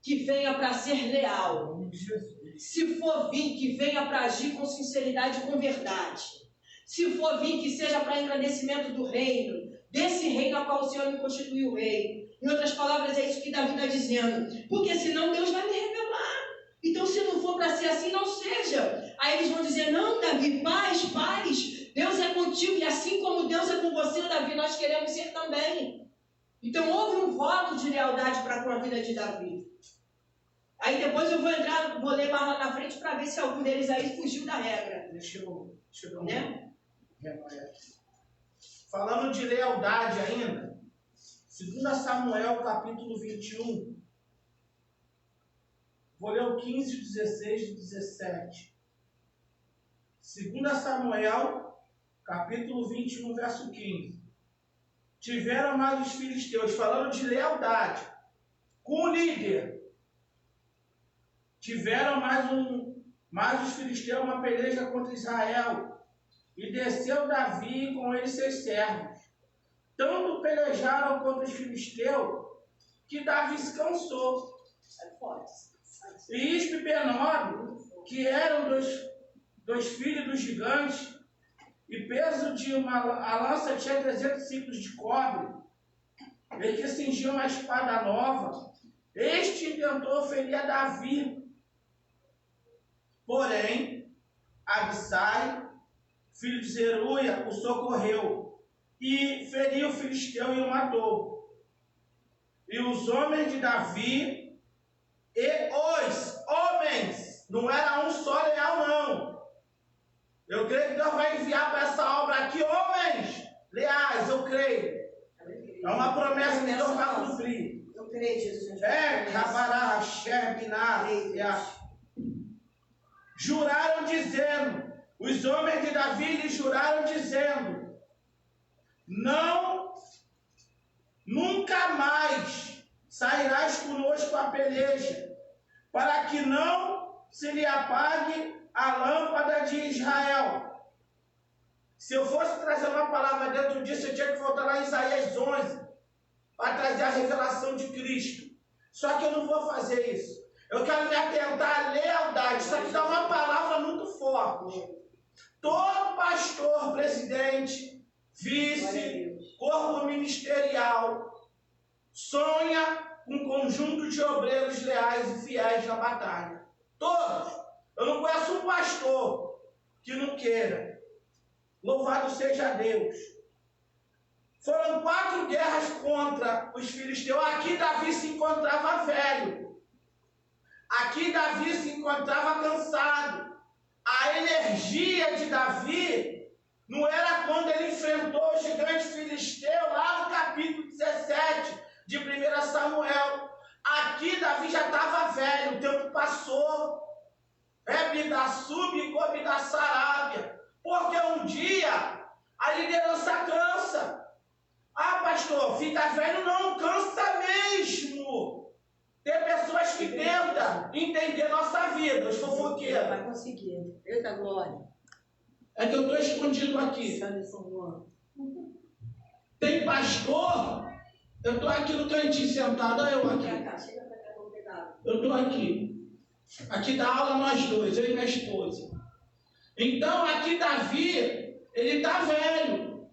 que venha para ser leal. Se for vir, que venha para agir com sinceridade e com verdade. Se for vir, que seja para engrandecimento do reino, desse reino a qual o Senhor me constituiu rei. Em outras palavras, é isso que Davi está dizendo. Porque senão Deus vai me revelar. Então, se não for para ser assim, não seja. Aí eles vão dizer: não, Davi, paz, Deus é contigo, e assim como Deus é com você, Davi, nós queremos ser também. Então, houve um voto de lealdade para com a vida de Davi. Aí depois eu vou ler mais lá na frente para ver se algum deles aí fugiu da regra. Deixa eu né? Falando de lealdade ainda, 2 Samuel, capítulo 21, vou ler o 15, 16 e 17. 2 Samuel, capítulo 21, verso 15. Tiveram mais os filisteus, falando de lealdade, com o líder. Tiveram mais os filisteus uma peleja contra Israel. E desceu Davi com eles seus servos. Tanto pelejaram contra os filisteus, que Davi se cansou. E Isbi-Benob, que eram dois filhos dos gigantes, e peso de a lança tinha 300 ciclos de cobre, ele que cingiu uma espada nova. Este tentou ferir a Davi. Porém, Abissai, filho de Zeruia, o socorreu, e feriu o filisteu e o matou. E os homens de Davi, e os homens, não era um só leal, não. Eu creio que Deus vai enviar para essa obra aqui homens leais, eu creio. É uma promessa que Deus vai cumprir. Eu creio, Jesus. Cabará, Xerbiná, juraram dizendo, os homens de Davi lhe juraram dizendo: não, nunca mais sairás conosco a peleja, para que não se lhe apague a lâmpada de Israel. Se eu fosse trazer uma palavra dentro disso, eu tinha que voltar lá em Isaías 11, para trazer a revelação de Cristo. Só que eu não vou fazer isso. Eu quero me atentar à lealdade. Isso aqui dá uma palavra muito forte. Todo pastor, presidente, vice, corpo ministerial, sonha com um conjunto de obreiros leais e fiéis na batalha. Todos. Eu não conheço um pastor que não queira. Louvado seja Deus. Foram 4 guerras contra os filisteus. Aqui Davi se encontrava velho. Aqui Davi se encontrava cansado. A energia de Davi não era quando ele enfrentou o gigante filisteu lá no capítulo 17 de 1 Samuel. Aqui Davi já estava velho, o tempo passou. Bidassub e Gobidassarabia. Porque um dia a liderança cansa. Ah, pastor, fica velho não, cansa mesmo. Tem pessoas que tentam entender nossa vida, os fofoqueiros. Vai conseguir. Eita glória. É que eu estou escondido aqui. Tem pastor, eu estou aqui no cantinho sentado, olha eu aqui. Chega pra cá, vamos pegar. Eu estou aqui. Aqui dá aula nós dois, eu e minha esposa. Então aqui Davi, ele está velho.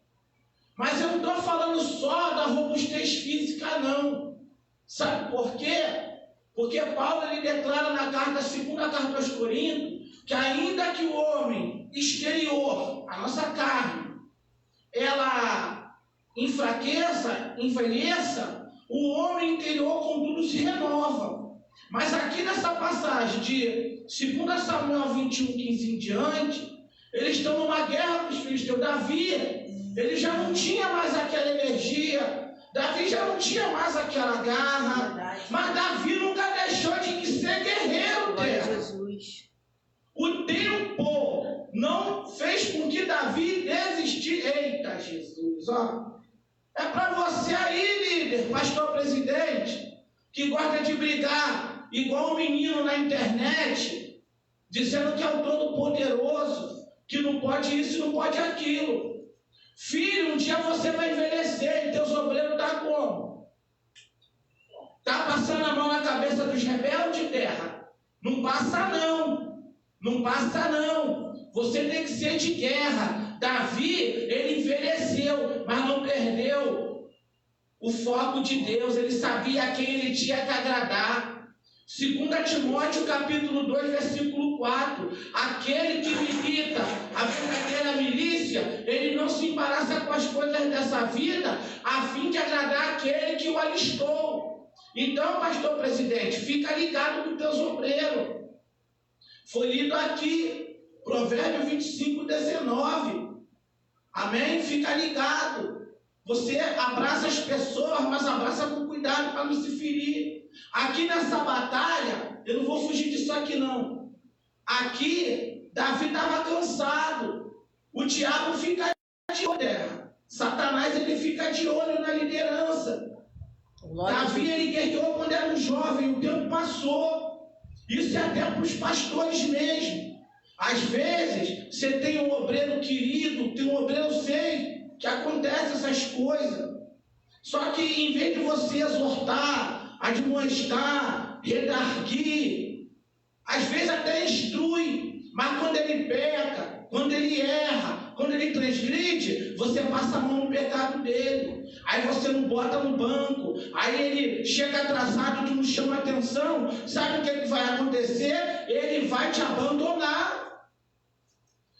Mas eu não estou falando só da robustez física, não. Sabe por quê? Porque Paulo ele declara na carta, segunda carta aos Coríntios, que ainda que o homem exterior, a nossa carne, ela enfraqueça, envelheça, o homem interior, contudo, se renova. Mas aqui nessa passagem de 2 Samuel 21, 15 em diante, eles estão numa guerra com os filisteus. Davi, ele já não tinha mais aquela energia, Davi já não tinha mais aquela garra, mas Davi nunca deixou de ser guerreiro, Jesus. O tempo não fez com que Davi desistisse. Eita, Jesus, ó. É para você aí, líder, pastor presidente, que gosta de brigar igual um menino na internet, dizendo que é o Todo-Poderoso, que não pode isso e não pode aquilo. Filho, um dia você vai envelhecer e teus obreiros estão como? Está passando a mão na cabeça dos rebeldes, terra? Não passa não. Não passa não. Você tem que ser de guerra. Davi, ele envelheceu, mas não perdeu o foco de Deus. Ele sabia a quem ele tinha que agradar. 2 Timóteo capítulo 2, versículo 4. Aquele que milita a verdadeira milícia, ele não se embaraça com as coisas dessa vida, a fim de agradar aquele que o alistou. Então, pastor presidente, fica ligado com os teus obreiros. Foi lido aqui, Provérbio 25, 19. Amém? Fica ligado. Você abraça as pessoas, mas abraça com cuidado para não se ferir. Aqui nessa batalha, eu não vou fugir disso aqui não. Aqui, Davi estava cansado. O diabo fica de olho. Satanás, ele fica de olho na liderança. Davi, ele guerreou quando era um jovem, o tempo passou. Isso é até para os pastores mesmo. Às vezes, você tem um obreiro querido, tem um obreiro sei que acontece essas coisas. Só que em vez de você exortar, admoestar, redarguir, às vezes até instrui, mas quando ele peca, quando ele erra, quando ele transgride, você passa a mão no pecado dele. Aí você não bota no banco, aí ele chega atrasado, tu não chama atenção, sabe o que vai acontecer? Ele vai te abandonar.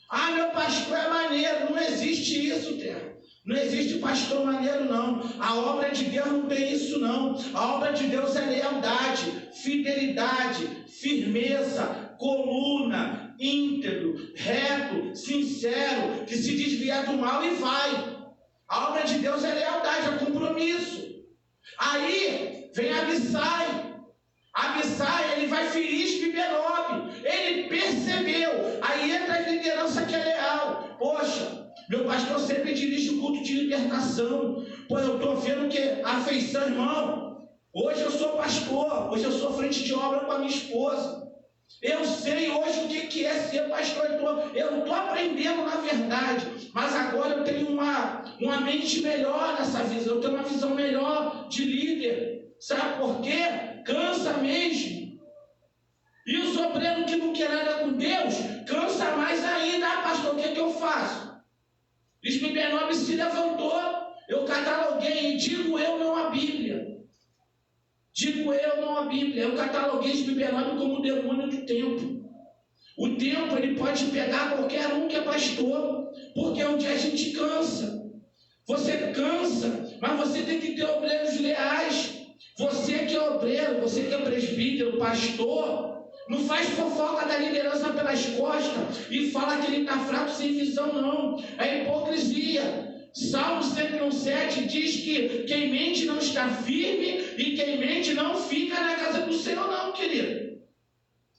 Ah, meu pastor é maneiro. Não existe isso, terra. Não existe pastor maneiro, não. A obra de Deus não tem isso, não. A obra de Deus é lealdade, fidelidade, firmeza, coluna, íntegro, reto, sincero, que se desvia do mal e vai. A obra de Deus é lealdade, é compromisso. Aí vem Abissai. Abissai, ele vai ferir Esbibenob. Ele percebeu. Aí entra a liderança que é leal. Poxa, meu pastor sempre dirige o culto de libertação. Pô, eu estou vendo que a afeição, irmão. Hoje eu sou pastor. Hoje eu sou frente de obra com a minha esposa. Eu sei hoje o que é ser pastor. Eu não estou aprendendo na verdade, mas agora eu tenho uma mente melhor nessa visão. Eu tenho uma visão melhor de líder. Sabe por quê? Cansa mesmo. E os obreiros que não querem nada com Deus, cansa mais ainda. Ah, pastor, o que é que eu faço? Bispo Benob se levantou. Eu cataloguei, e digo eu, não a Bíblia. Digo eu, não a Bíblia. Eu cataloguei Bispo Benob como o demônio do tempo. O tempo, ele pode pegar qualquer um que é pastor, porque é onde a gente cansa. Você cansa, mas você tem que ter obreiros leais. Você que é obreiro, você que é presbítero, pastor, não faz fofoca da liderança pelas costas e fala que ele está fraco sem visão, não. É hipocrisia. Salmo 107 diz que quem mente não está firme e quem mente não fica na casa do Senhor, não, querido.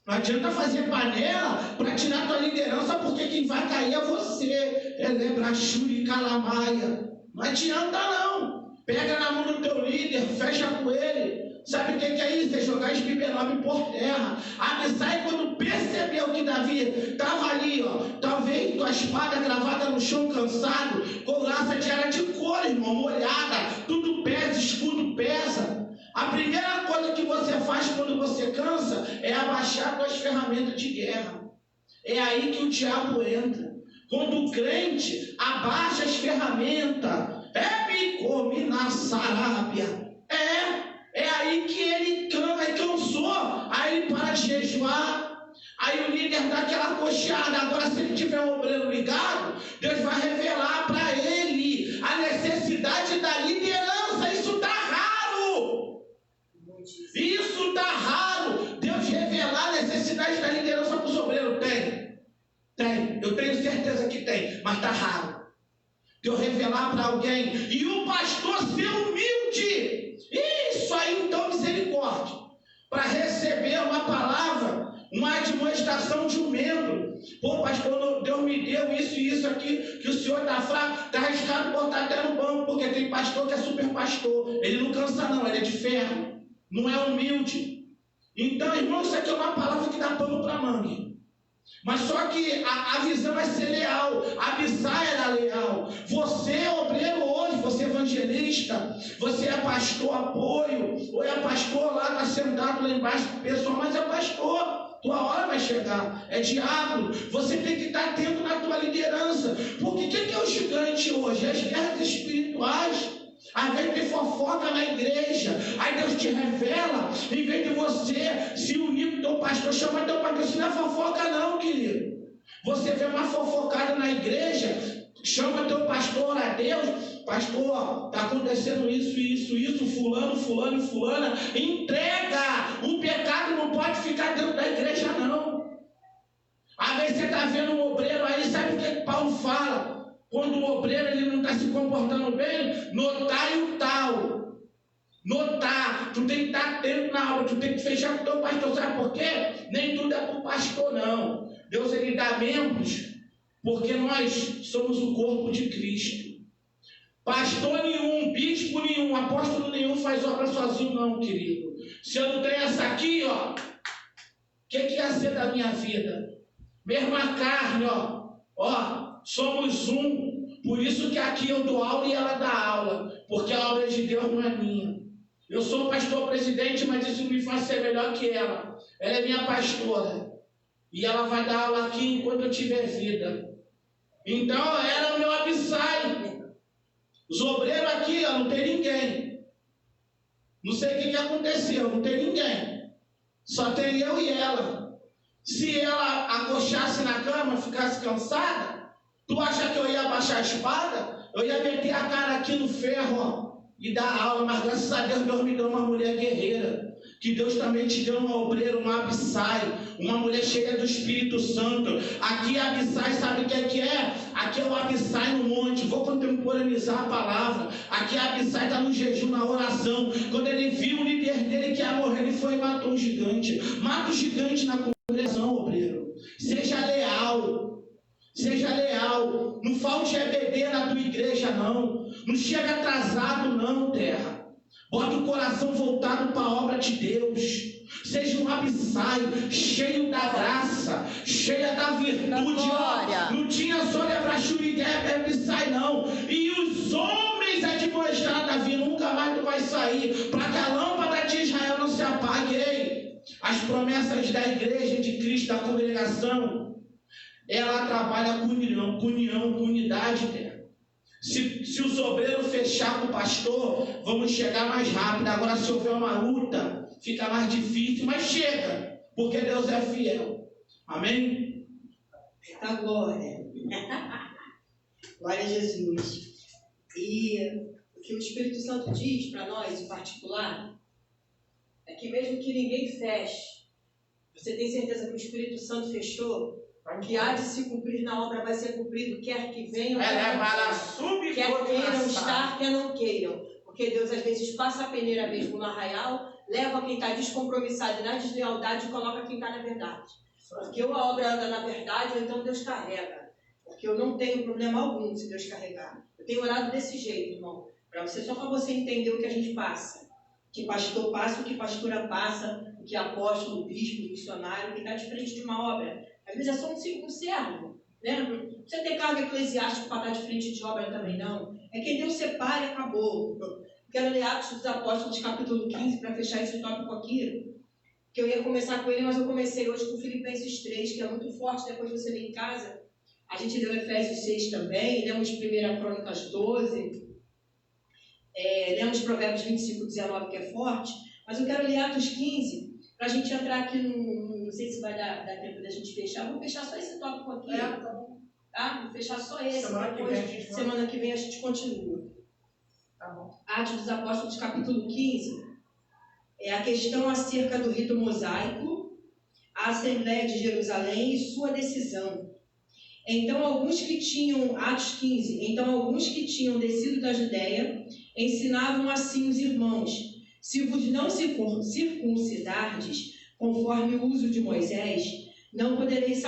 Não adianta fazer panela para tirar tua liderança, porque quem vai cair é você. Elebrachuri calamaia. Não adianta, não. Pega na mão do teu líder, fecha com ele. Sabe o que é isso? É jogar Bispo Benob por terra. Abissai, quando percebeu que Davi estava ali, ó, talvez com a espada cravada no chão, cansado, couraça era de couro, irmão, molhada, tudo pesa, escudo pesa. A primeira coisa que você faz quando você cansa é abaixar suas ferramentas de guerra. É aí que o diabo entra. Quando o crente abaixa as ferramentas, me come na sarábia. É aí que ele cansou, aí ele para de jejuar, aí o líder dá aquela coxeada. Agora, se ele tiver um obreiro ligado, Deus vai revelar para ele a necessidade da liderança. Isso está raro. Isso está raro. Deus revelar a necessidade da liderança para os obreiros. Tem. Eu tenho certeza que tem, mas está raro. Deus revelar para alguém e o pastor ser humilde. Isso aí, então, misericórdia. Para receber uma palavra, uma admoestação de um membro. Pô, pastor, Deus me deu isso e isso aqui, que o senhor está fraco, está arriscado botar até no banco, porque tem pastor que é super pastor. Ele não cansa, não, ele é de ferro. Não é humilde. Então, irmão, isso aqui é uma palavra que dá pano para mangue. Mas só que a visão é ser leal. A Abissai era leal. Você é obreiro hoje, você é evangelista, você é pastor apoio, ou é pastor lá, está sentado lá embaixo do pessoal, mas é pastor. Tua hora vai chegar, é diácono. Você tem que estar atento na tua liderança. Porque o que é o gigante hoje? As guerras espirituais. Às vezes tem fofoca na igreja, aí Deus te revela, em vez de você se unir com teu pastor, chama teu pastor. Isso não é fofoca, não, querido. Você vê uma fofocada na igreja, chama teu pastor a Deus. Pastor, está acontecendo isso, fulano e fulana. Entrega. O pecado não pode ficar dentro da igreja, não. Às vezes você está vendo um obreiro aí, sabe o que Paulo fala? Quando o obreiro ele não está se comportando bem, notai o tal. Notar. Tu tem que estar atento na aula, tu tem que fechar com o teu pastor. Sabe por quê? Nem tudo é para o pastor, não. Deus ele dá membros, porque nós somos o corpo de Cristo. Pastor nenhum, bispo nenhum, apóstolo nenhum faz obra sozinho, não, querido. Se eu não tenho essa aqui, ó, o que ia ser da minha vida? Mesma carne, ó, somos um. Por isso que aqui eu dou aula e ela dá aula, porque a obra de Deus não é minha. Eu sou pastor presidente, mas isso me faz ser melhor que ela. Ela é minha pastora e ela vai dar aula aqui enquanto eu tiver vida. Então era o meu Abissai. Os obreiros aqui, ó, não tem ninguém. Não sei o que aconteceu, não tem ninguém. Só tem eu e ela. Se ela acochasse na cama, ficasse cansada, tu acha que eu ia abaixar a espada? Eu ia meter a cara aqui no ferro, ó, e dar aula. Mas graças a Deus, Deus me deu uma mulher guerreira. Que Deus também te deu uma obreira, uma Abissai, uma mulher cheia do Espírito Santo. Aqui a Abissai, sabe o que é? Aqui é o Abissai no monte. Vou contemporaneizar a palavra. Aqui a Abissai está no jejum, na oração. Quando ele viu o líder dele que ia morrer, ele foi e matou um gigante. Mata o gigante na congregação, obreiro. Seja leal. Seja leal. Não falte EBD na tua igreja, não. Não chega atrasado, não, terra. Bota o coração voltado para a obra de Deus. Seja um abissai, cheio da graça, cheia da virtude. Ó, não tinha só lebrachura e abissai, não. E os homens admoestaram Davi: nunca mais tu vai sair, para que a lâmpada de Israel não se apague. Ei, as promessas da igreja de Cristo, da congregação, ela trabalha com união, com unidade dela. Se o sobreiro fechar com o pastor, vamos chegar mais rápido. Agora, se houver uma luta, fica mais difícil, mas chega, porque Deus é fiel. Amém? Tá, glória. Glória a Jesus. E o que o Espírito Santo diz para nós, em particular, é que mesmo que ninguém feche, você tem certeza que o Espírito Santo fechou? O que há de se cumprir na obra vai ser cumprido, quer que venham, quer queiram estar, quer não queiram. Porque Deus às vezes passa a peneira mesmo no arraial, leva quem está descompromissado na deslealdade e coloca quem está na verdade. Porque ou a obra anda na verdade, ou então Deus carrega. Porque eu não tenho problema algum se Deus carregar. Eu tenho orado desse jeito, irmão, só para você entender o que a gente passa. Que pastor passa, o que pastora passa, o que apóstolo, bispo, missionário, que está de frente de uma obra. Às vezes é só um servo, né? Não precisa ter cargo eclesiástico para estar de frente de obra também, não. É quem Deus separa e acabou. Quero ler Atos dos Apóstolos, capítulo 15, para fechar esse tópico aqui. Que eu ia começar com ele, mas eu comecei hoje com Filipenses 3, que é muito forte, depois você vem em casa. A gente leu Efésios 6 também, lemos 1 Crônicas 12, lemos Provérbios 25, 19, que é forte. Mas eu quero ler Atos 15, para a gente entrar aqui não sei se vai dar tempo da gente fechar. Vou fechar só esse tópico aqui. Tá bom. Tá? Vou fechar só esse. Semana que vem a gente continua. Tá bom. Atos dos Apóstolos, capítulo 15. É a questão acerca do rito mosaico, a Assembleia de Jerusalém e sua decisão. Então, alguns que tinham, Atos 15, então alguns que tinham descido da Judéia ensinavam assim os irmãos: se vos não circuncidardes, conforme o uso de Moisés, não podereis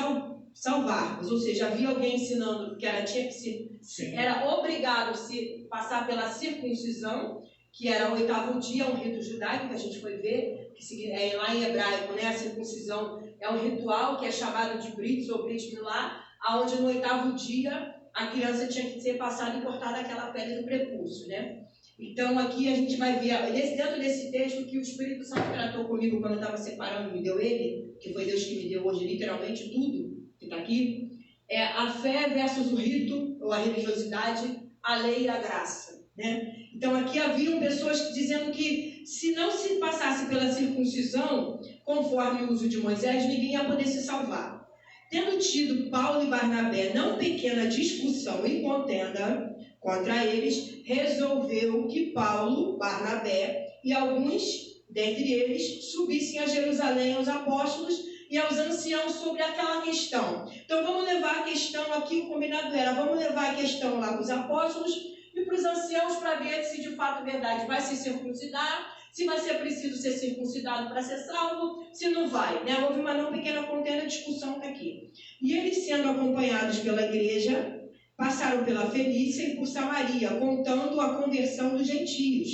salvar-vos. Ou seja, havia alguém ensinando que era obrigado se passar pela circuncisão, que era o 8º dia, um rito judaico que a gente foi ver, que lá em hebraico, né, a circuncisão é um ritual que é chamado de brit ou brit milá, onde no 8º dia a criança tinha que ser passada e cortada aquela pele do prepúcio, né? Então aqui a gente vai ver, dentro desse texto, que o Espírito Santo tratou comigo quando eu estava separando, me deu ele, que foi Deus que me deu hoje literalmente tudo que está aqui, é a fé versus o rito, ou a religiosidade, a lei e a graça, né? Então aqui haviam pessoas dizendo que se não se passasse pela circuncisão, conforme o uso de Moisés, ninguém ia poder se salvar. Tendo tido Paulo e Barnabé não pequena discussão e contenda contra eles, resolveu que Paulo, Barnabé e alguns dentre eles subissem a Jerusalém aos apóstolos e aos anciãos sobre aquela questão. Então vamos levar a questão aqui, o combinado era, vamos levar a questão lá para os apóstolos e para os anciãos para ver se de fato é verdade vai se circuncidar, se vai ser preciso ser circuncidado para ser salvo, se não vai, né? Houve uma não pequena contenda, discussão aqui. E eles, sendo acompanhados pela igreja, passaram pela Fenícia e por Samaria, contando a conversão dos gentios.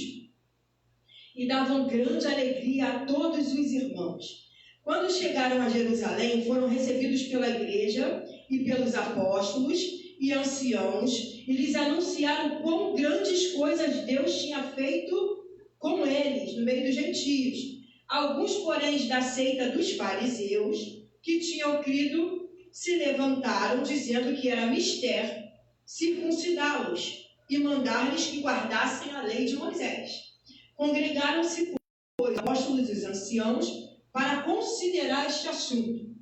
E davam grande alegria a todos os irmãos. Quando chegaram a Jerusalém, foram recebidos pela igreja e pelos apóstolos e anciãos, e lhes anunciaram quão grandes coisas Deus tinha feito com eles, no meio dos gentios. Alguns, porém, da seita dos fariseus, que tinham crido, se levantaram, dizendo que era mister circuncidá-los e mandar-lhes que guardassem a lei de Moisés. Congregaram-se, pois, os apóstolos e os anciãos para considerar este assunto.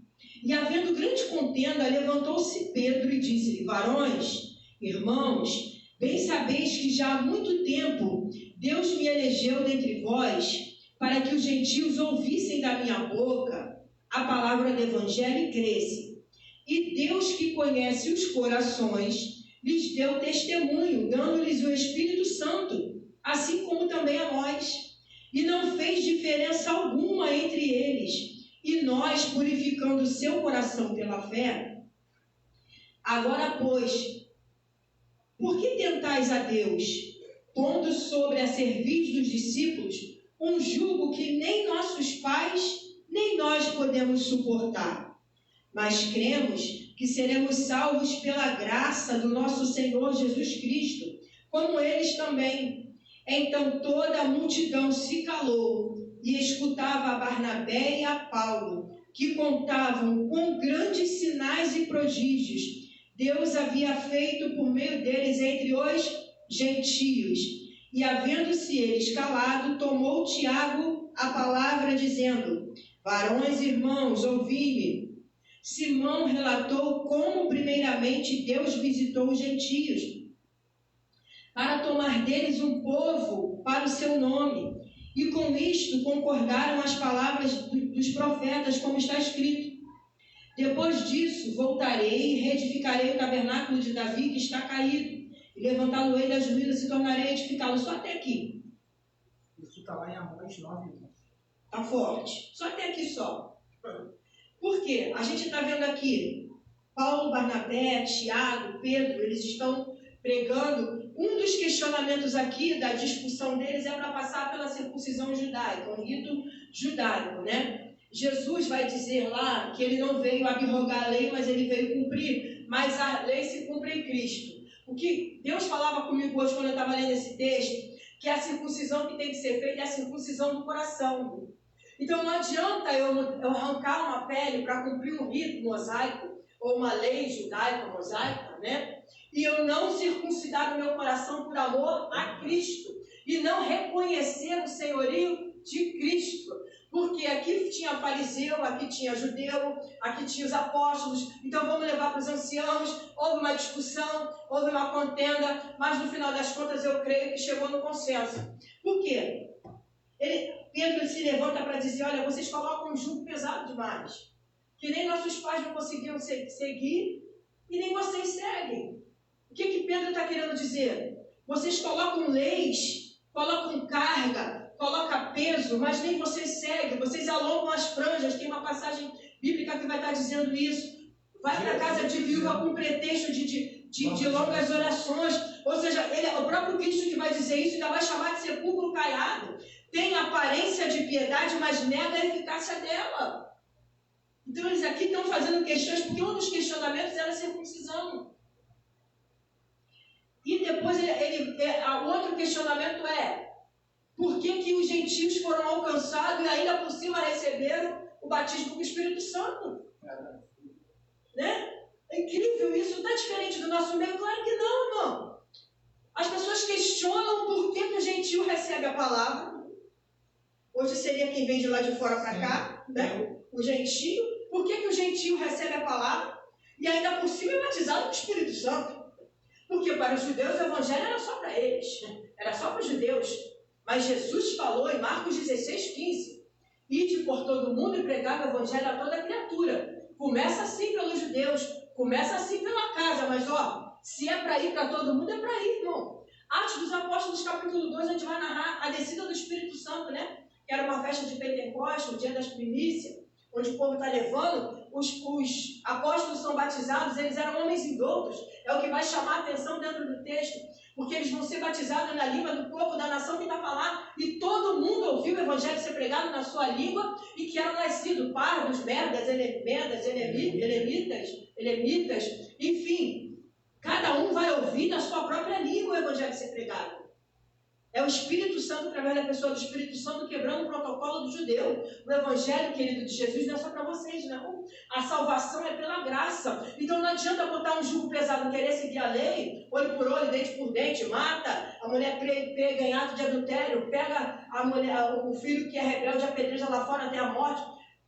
E, havendo grande contenda, levantou-se Pedro e disse-lhe: varões, irmãos, bem sabeis que já há muito tempo Deus me elegeu dentre vós para que os gentios ouvissem da minha boca a palavra do evangelho e crescem. E Deus, que conhece os corações, lhes deu testemunho, dando-lhes o Espírito Santo, assim como também a nós. E não fez diferença alguma entre eles. E nós, purificando o seu coração pela fé, agora, pois, por que tentais a Deus? pondo sobre a cerviz dos discípulos um jugo que nem nossos pais, nem nós podemos suportar. Mas cremos que seremos salvos pela graça do nosso Senhor Jesus Cristo, como eles também. Então toda a multidão se calou e escutava a Barnabé e a Paulo, que contavam com grandes sinais e prodígios Deus havia feito por meio deles entre os gentios. E havendo-se eles calado, tomou Tiago a palavra, dizendo: varões e irmãos, ouvi-me. Simão relatou como primeiramente Deus visitou os gentios, para tomar deles um povo para o seu nome. E com isto concordaram as palavras dos profetas, como está escrito: depois disso voltarei e reedificarei o tabernáculo de Davi que está caído, e levantá-lo-ei das ruínas e tornarei a edificá-lo. Só até aqui. Isso está lá em Amós 9. Está forte. Só até aqui só. Por quê? A gente está vendo aqui Paulo, Barnabé, Tiago, Pedro, eles estão pregando. Um dos questionamentos aqui da discussão deles é para passar pela circuncisão judaica, um rito judaico, né? Jesus vai dizer lá que ele não veio abrogar a lei, mas ele veio cumprir. Mas a lei se cumpre em Cristo. O que Deus falava comigo hoje quando eu estava lendo esse texto, que a circuncisão que tem que ser feita é a circuncisão do coração. Então não adianta eu arrancar uma pele para cumprir um rito mosaico, ou uma lei judaica mosaica, né? E eu não circuncidar o meu coração por amor a Cristo. E não reconhecer o senhorio de Cristo. Porque aqui tinha fariseu, aqui tinha judeu, aqui tinha os apóstolos. Então vamos levar para os anciãos. Houve uma discussão, houve uma contenda, mas no final das contas eu creio que chegou no consenso. Por quê? Pedro se levanta para dizer: olha, vocês colocam um jugo pesado demais, que nem nossos pais não conseguiam seguir e nem vocês seguem. O que Pedro está querendo dizer? Vocês colocam leis, colocam carga, coloca peso, mas nem vocês seguem, vocês alongam as franjas. Tem uma passagem bíblica que vai estar dizendo isso. Vai para a casa de viúva com pretexto de longas orações. Ou seja, é o próprio Cristo que vai dizer isso, ainda vai chamar de sepulcro caiado. Tem aparência de piedade, mas nega a eficácia dela. Então eles aqui estão fazendo questões, porque um dos questionamentos era a circuncisão. E depois o outro questionamento é: por que os gentios foram alcançados e ainda por cima receberam o batismo com o Espírito Santo? Né? É incrível isso. Não está diferente do nosso meio? Claro que não, irmão. As pessoas questionam por que o gentio recebe a palavra. Hoje seria quem vem de lá de fora para cá, né? O gentio. Por que o gentio recebe a palavra e ainda por cima é batizado com o Espírito Santo? Porque para os judeus o evangelho era só para eles, era só para os judeus. Mas Jesus falou em Marcos 16:15: ide por todo o mundo e pregar o evangelho a toda criatura. Começa assim pelos judeus, começa assim pela casa, mas se é para ir para todo mundo, é para ir, irmão. Atos dos Apóstolos, capítulo 2, a gente vai narrar a descida do Espírito Santo, né? Que era uma festa de Pentecostes, o dia das primícias, onde o povo está levando, os apóstolos são batizados, eles eram homens indoutos, é o que vai chamar a atenção dentro do texto, porque eles vão ser batizados na língua do povo da nação que está falando, e todo mundo ouviu o evangelho ser pregado na sua língua, e que eram nascidos pardos, merdas, elemitas, enfim, cada um vai ouvir na sua própria língua o evangelho ser pregado. É o Espírito Santo, através da pessoa do Espírito Santo, quebrando o protocolo do judeu. O Evangelho, querido, de Jesus não é só para vocês, não. A salvação é pela graça. Então não adianta botar um jugo pesado, querer seguir a lei, olho por olho, dente por dente, mata a mulher pega em ato de adultério, pega a mulher, o filho que é rebelde, apedreja lá fora até a morte.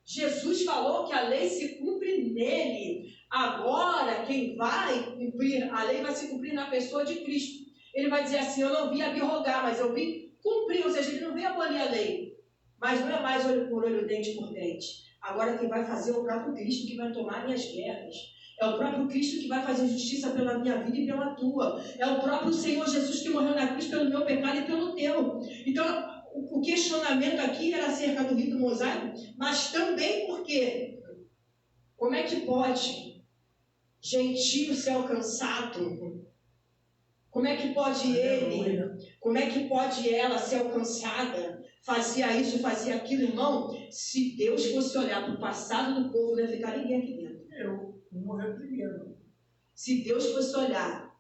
Jesus falou que a lei se cumpre nele. Agora, quem vai cumprir a lei vai se cumprir na pessoa de Cristo. Ele vai dizer assim: eu não vim abrogar, mas eu vim cumprir. Ou seja, ele não veio abolir a lei. Mas não é mais olho por olho, dente por dente. Agora quem vai fazer é o próprio Cristo que vai tomar minhas guerras. É o próprio Cristo que vai fazer justiça pela minha vida e pela tua. É o próprio Senhor Jesus que morreu na cruz pelo meu pecado e pelo teu. Então, o questionamento aqui era acerca do rito mosaico, mas também porque como é que pode gentio ser alcançado? Como é que pode ele, como é que pode ela ser alcançada? Fazia isso, fazia aquilo, irmão. Se Deus fosse olhar para o passado do povo, não ia ficar ninguém aqui dentro. Eu vou morrer primeiro. Se Deus fosse olhar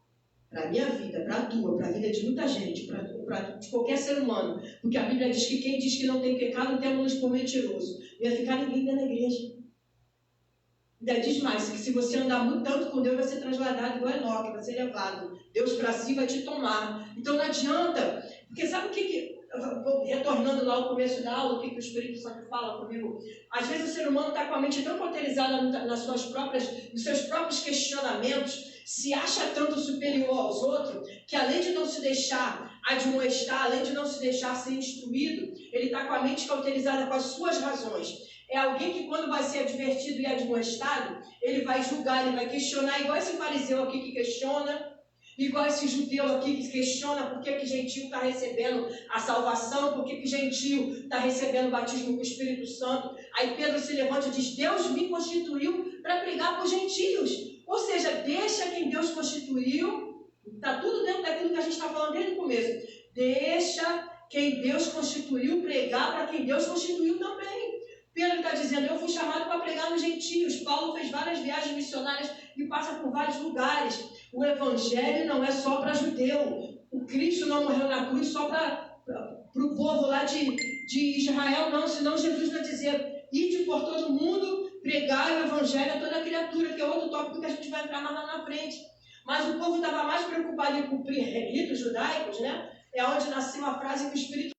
para a minha vida, para a tua, para a vida de muita gente, de qualquer ser humano, porque a Bíblia diz que quem diz que não tem pecado tem-nos por mentiroso. Não ia ficar ninguém dentro da igreja. Ainda diz mais, que se você andar muito tanto com Deus, vai ser transladado igual Enoque, vai ser levado. Deus para si vai te tomar. Então não adianta, porque sabe o que retornando lá ao começo da aula, o que o Espírito Santo fala comigo? Às vezes o ser humano está com a mente tão cauterizada nos seus próprios questionamentos, se acha tanto superior aos outros, que além de não se deixar admoestar, além de não se deixar ser instruído, ele está com a mente cauterizada com as suas razões. É alguém que quando vai ser advertido e admoestado, ele vai julgar, ele vai questionar, igual esse fariseu aqui que questiona, igual esse judeu aqui que questiona por que gentio está recebendo a salvação, por que gentio está recebendo o batismo com o Espírito Santo. Aí Pedro se levanta e diz, Deus me constituiu para pregar por gentios. Ou seja, deixa quem Deus constituiu, está tudo dentro daquilo que a gente está falando desde o começo, deixa quem Deus constituiu pregar para quem Deus constituiu também. Pedro está dizendo, eu fui chamado para pregar nos gentios. Paulo fez várias viagens missionárias e passa por vários lugares. O evangelho não é só para judeu. O Cristo não morreu na cruz só para o povo lá de Israel, não. Senão Jesus vai dizer, ide por todo mundo, pregar o evangelho a toda criatura, que é outro tópico que a gente vai entrar mais lá na frente. Mas o povo estava mais preocupado em cumprir ritos judaicos, né? É onde nasceu a frase que o Espírito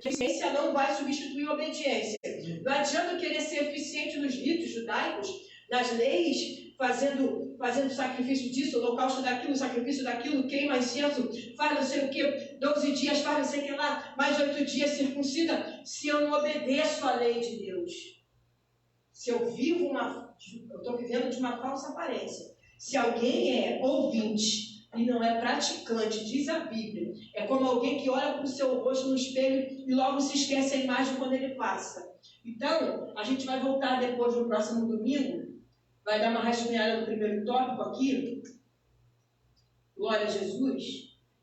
que a ciência não vai substituir a obediência. Não adianta querer ser eficiente nos ritos judaicos, nas leis, fazendo sacrifício disso, holocausto daquilo, sacrifício daquilo, queima incenso, faz não sei o que, 12 dias, faz não sei o que lá, mais 8 dias circuncida, se eu não obedeço à lei de Deus. Se eu estou vivendo de uma falsa aparência. Se alguém é ouvinte e não é praticante, diz a Bíblia, é como alguém que olha para o seu rosto no espelho e logo se esquece a imagem quando ele passa. Então, a gente vai voltar depois no próximo domingo, vai dar uma rascunhada no primeiro tópico aqui, glória a Jesus,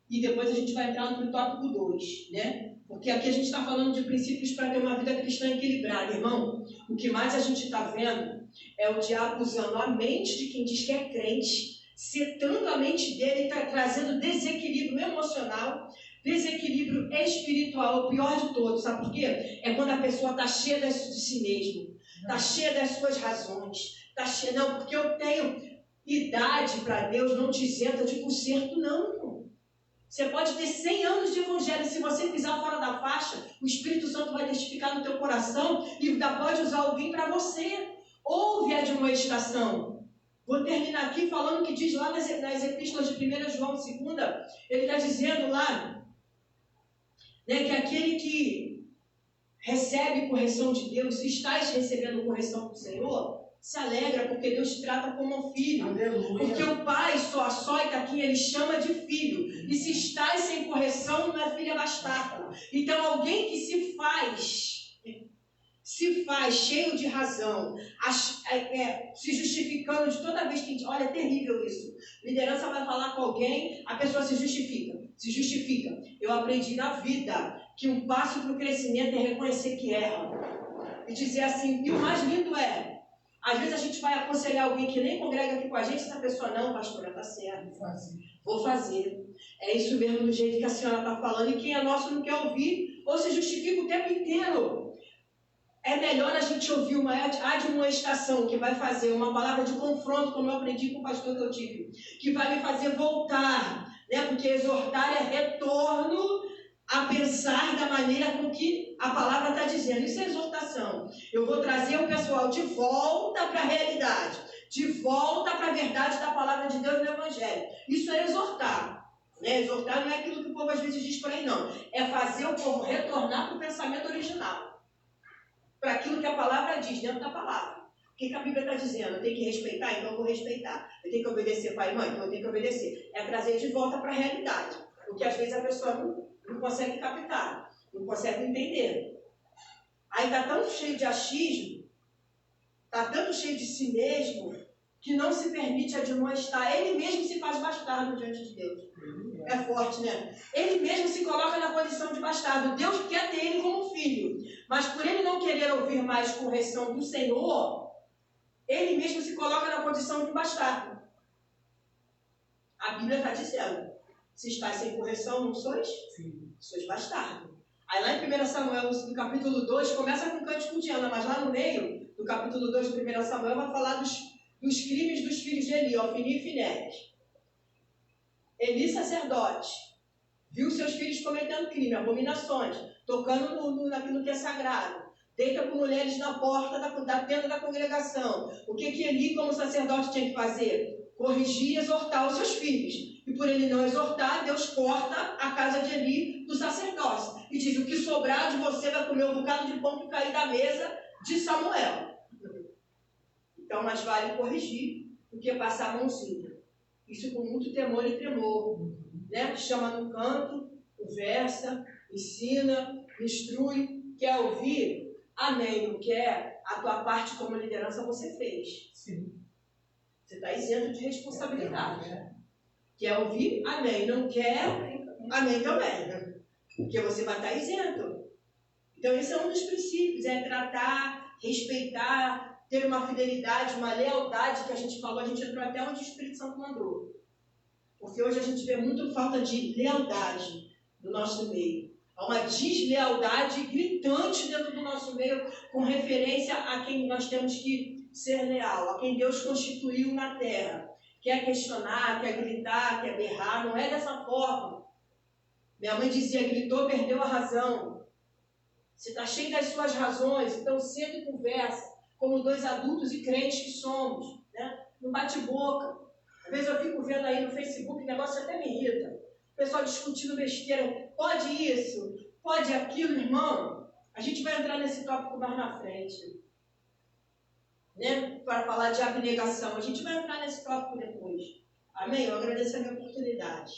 e depois a gente vai entrar no tópico 2, né? Porque aqui a gente está falando de princípios para ter uma vida cristã equilibrada, irmão. O que mais a gente está vendo é o diabo usando a mente de quem diz que é crente, setando a mente dele, está trazendo desequilíbrio emocional, desequilíbrio espiritual, o pior de todos, sabe por quê? É quando a pessoa está cheia de si mesmo, está cheia das suas razões, está cheia, não, porque eu tenho idade para Deus, não te isenta de conserto, não, irmão. Você pode ter 100 anos de evangelho, se você pisar fora da faixa, o Espírito Santo vai testificar no teu coração e ainda pode usar alguém para você. Ouve a admoestação. Vou terminar aqui falando o que diz lá nas epístolas de 1 João 2, ele está dizendo lá, né, que aquele que recebe correção de Deus, se estás recebendo correção do Senhor, se alegra, porque Deus te trata como um filho. Aleluia. Porque o pai só açoita quem ele chama de filho. E se estás sem correção, não é filha bastarda. Então alguém que se faz cheio de razão, se justificando de toda vez que... Olha, é terrível isso. Liderança vai falar com alguém, a pessoa se justifica. Eu aprendi na vida que um passo para o crescimento é reconhecer que erra. E dizer assim, e o mais lindo é, às vezes a gente vai aconselhar alguém que nem congrega aqui com a gente, essa pessoa, não, pastora, está certo. Vou fazer. É isso mesmo, do jeito que a senhora está falando, e quem é nosso não quer ouvir, ou se justifica o tempo inteiro. É melhor a gente ouvir uma admoestação que vai fazer uma palavra de confronto, como eu aprendi com o pastor que eu tive, que vai me fazer voltar, né? Porque exortar é retorno a pensar da maneira com que a palavra está dizendo. Isso é exortação. Eu vou trazer o pessoal de volta para a realidade, de volta para a verdade da palavra de Deus no Evangelho. Isso é exortar. Né? Exortar não é aquilo que o povo às vezes diz por aí, não. É fazer o povo retornar para o pensamento original. Para aquilo que a palavra diz, dentro da palavra. O que a Bíblia está dizendo? Eu tenho que respeitar, então eu vou respeitar. Eu tenho que obedecer pai e mãe, então eu tenho que obedecer. É trazer de volta para a realidade. Porque às vezes a pessoa não consegue captar, não consegue entender. Aí está tão cheio de achismo, está tão cheio de si mesmo, que não se permite admoestar, ele mesmo se faz bastardo diante de Deus. É forte, né? Ele mesmo se coloca na posição de bastardo. Deus quer ter ele como filho, mas por ele não querer ouvir mais correção do Senhor, ele mesmo se coloca na posição de bastardo. A Bíblia está dizendo, se estáis sem correção, não sois? Sim. Sois bastardo. Aí lá em 1 Samuel, no capítulo 2, começa com o cântico de Ana, mas lá no meio do capítulo 2 de 1 Samuel vai falar dos crimes dos filhos de Eli, Ofni e Finéias. Eli, sacerdote, viu seus filhos cometendo crime, abominações, tocando naquilo que é sagrado, deita com mulheres na porta da tenda da congregação. O que Eli, como sacerdote, tinha que fazer? Corrigir e exortar os seus filhos. E por ele não exortar, Deus corta a casa de Eli do sacerdócio. E diz, o que sobrar de você vai comer um bocado de pão que cair da mesa de Samuel. Então, mais vale corrigir do que passar a mãozinha. Isso com muito temor e tremor. Né? Chama no canto, conversa, ensina, instrui. Quer ouvir? Amém. Não quer? A tua parte como liderança você fez. Sim. Você está isento de responsabilidade. Quer ouvir? Amém. Não quer? Amém também. Porque você vai estar isento. Então, esse é um dos princípios. É tratar, respeitar, ter uma fidelidade, uma lealdade que a gente falou. A gente entrou até onde o Espírito Santo mandou. Porque hoje a gente vê muito falta de lealdade no nosso meio. Há uma deslealdade gritante dentro do nosso meio com referência a quem nós temos que ser leal, a quem Deus constituiu na terra. Quer questionar, quer gritar, quer berrar, não é dessa forma. Minha mãe dizia, gritou, perdeu a razão. Você está cheio das suas razões, então senta e conversa, como dois adultos e crentes que somos, né? Não bate boca. Às vezes eu fico vendo aí no Facebook, o negócio até me irrita. O pessoal discutindo besteira, pode isso, pode aquilo, irmão. A gente vai entrar nesse tópico mais na frente. Né? Para falar de abnegação. A gente vai entrar nesse tópico depois. Amém? Eu agradeço a minha oportunidade.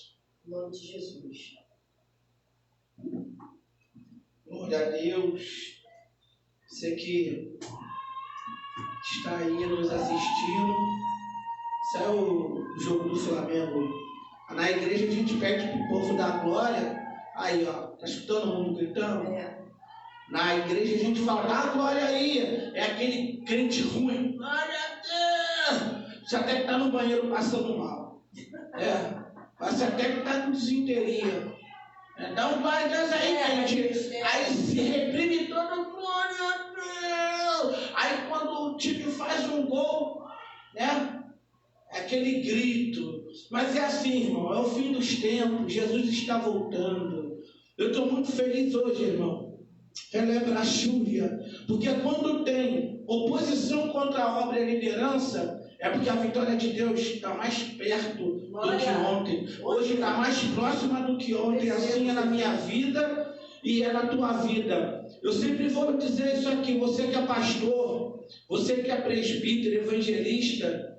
Em nome de Jesus. Glória a Deus. Você que está aí nos assistindo. Saiu o jogo do Flamengo. Na igreja a gente pede para o povo dar glória. Aí, ó. Tá escutando o mundo gritando? Na igreja a gente fala, dá glória aí. É aquele crente ruim. Glória a Deus. Você até que está no banheiro passando mal. Você até que está com desinteria. Dá glória a Deus aí, crente. Aí se reprime todo, glória a Deus. Aí quando o time faz um gol, né? Aquele grito. Mas é assim, irmão. É o fim dos tempos. Jesus está voltando. Eu estou muito feliz hoje, irmão. Relembra a Júlia, porque quando tem oposição contra a obra e a liderança, é porque a vitória de Deus está mais perto do que ontem. Hoje está mais próxima do que ontem. Assim é na minha vida e é na tua vida. Eu sempre vou dizer isso aqui, você que é pastor, você que é presbítero, evangelista,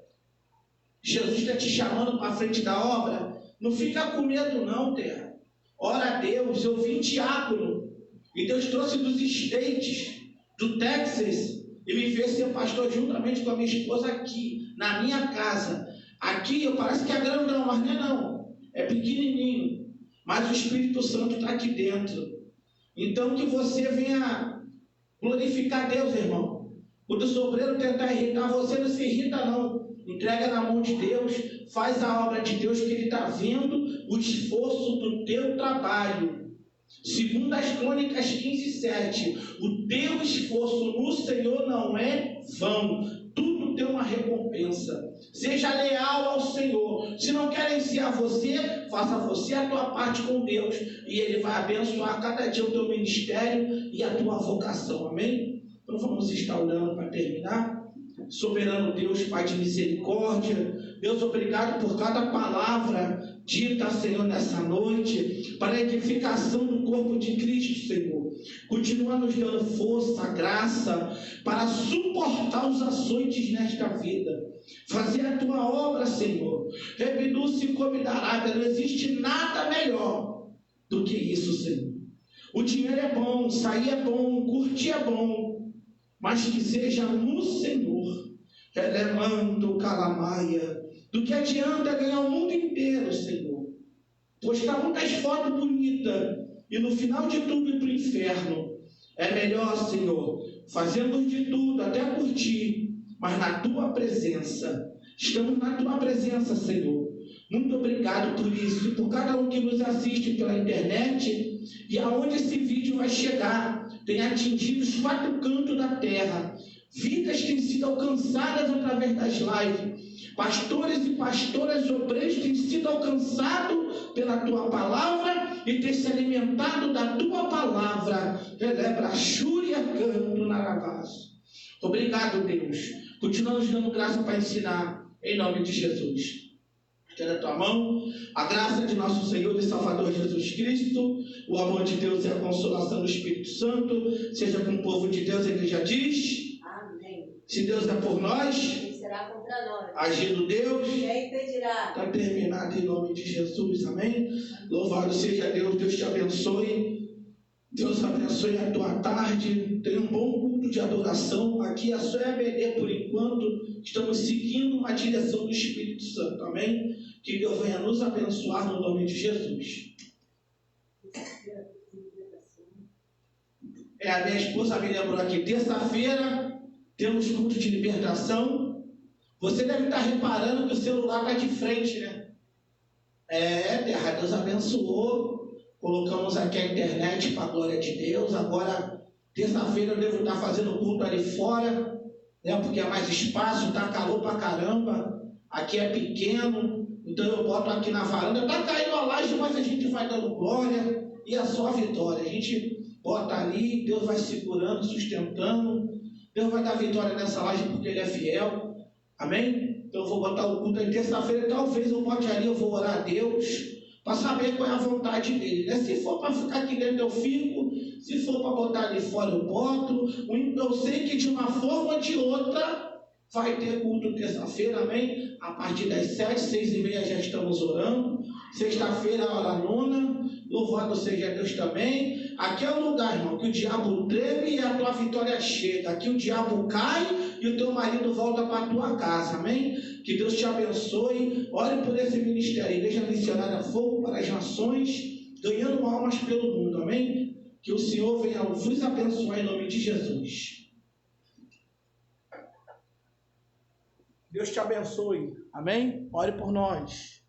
Jesus está te chamando para a frente da obra, não fica com medo não, terra. Ora a Deus, eu vim diácono. E Deus trouxe dos States, do Texas, e me fez ser pastor juntamente com a minha esposa aqui, na minha casa. Aqui eu parece que é grandão, mas não é não. É pequenininho. Mas o Espírito Santo está aqui dentro. Então que você venha glorificar Deus, irmão. Quando o sobreiro tentar irritar você, não se irrita não. Entrega na mão de Deus, faz a obra de Deus, que Ele está vendo o esforço do teu trabalho. Segundo as Crônicas 15:7, o teu esforço no Senhor não é vão, tudo tem uma recompensa. Seja leal ao Senhor. Se não gerenciar você, faça você a tua parte com Deus, e Ele vai abençoar cada dia o teu ministério e a tua vocação, amém? Então vamos estar orando para terminar. Soberano Deus, Pai de misericórdia, Deus, obrigado por cada palavra dita, Senhor, nessa noite, para a edificação do corpo de Cristo, Senhor. Continua nos dando força, graça, para suportar os açoites nesta vida. Fazer a tua obra, Senhor. Rebidu-se como da Arábia, não existe nada melhor do que isso, Senhor. O dinheiro é bom, sair é bom, curtir é bom, mas que seja no Senhor. Relemando calamaia. Do que adianta ganhar o mundo inteiro, Senhor? Postar muitas fotos bonitas e no final de tudo ir para o inferno. É melhor, Senhor, fazermos de tudo, até por Ti, mas na Tua presença. Estamos na Tua presença, Senhor. Muito obrigado por isso e por cada um que nos assiste pela internet e aonde esse vídeo vai chegar, tem atingido os 4 cantos da terra. Vidas têm sido alcançadas através das lives. Pastores e pastoras obreiros têm sido alcançados pela Tua palavra e têm se alimentado da Tua palavra. Celebra Xúria Canto Naravaz. Obrigado, Deus. Continua nos dando graça para ensinar, em nome de Jesus. Estenda a tua mão, a graça de nosso Senhor e Salvador Jesus Cristo, o amor de Deus e a consolação do Espírito Santo, seja com o povo de Deus. A igreja diz: Amém. Se Deus é por nós, Quem será contra nós? agindo Deus, Quem impedirá? está terminado em nome de Jesus, amém? Louvado seja Deus, Deus te abençoe, Deus abençoe a tua tarde, tenha um bom culto de adoração. Aqui é só EBD por enquanto, estamos seguindo uma direção do Espírito Santo, amém? Que Deus venha nos abençoar no nome de Jesus. A minha esposa me lembrou aqui, terça-feira temos culto de libertação. Você deve estar reparando que o celular está de frente, né? Terra, Deus abençoou. Colocamos aqui a internet para a glória de Deus. Agora, terça-feira eu devo estar fazendo culto ali fora, né? Porque é mais espaço, está calor para caramba. Aqui é pequeno, então eu boto aqui na varanda. Está caindo a laje, mas a gente vai dando glória e é só vitória. A gente bota ali, Deus vai segurando, sustentando. Deus vai dar vitória nessa laje porque Ele é fiel. Amém? Então eu vou botar o culto aí terça-feira. Talvez eu bote ali, eu vou orar a Deus para saber qual é a vontade dele, né? Se for para ficar aqui dentro eu fico, se for para botar ali fora eu boto. Eu sei que de uma forma ou de outra vai ter culto terça-feira, amém? A partir das 7, 6h30 já estamos orando. Sexta-feira, hora 9, louvado seja Deus também. Aqui é o lugar, irmão, que o diabo treme e a tua vitória chega. Aqui o diabo cai e o teu marido volta para a tua casa, amém? Que Deus te abençoe. Ore por esse ministério, Igreja Missionária Fogo para as Nações, ganhando almas pelo mundo, amém? Que o Senhor venha vos abençoar em nome de Jesus. Deus te abençoe, amém? Ore por nós.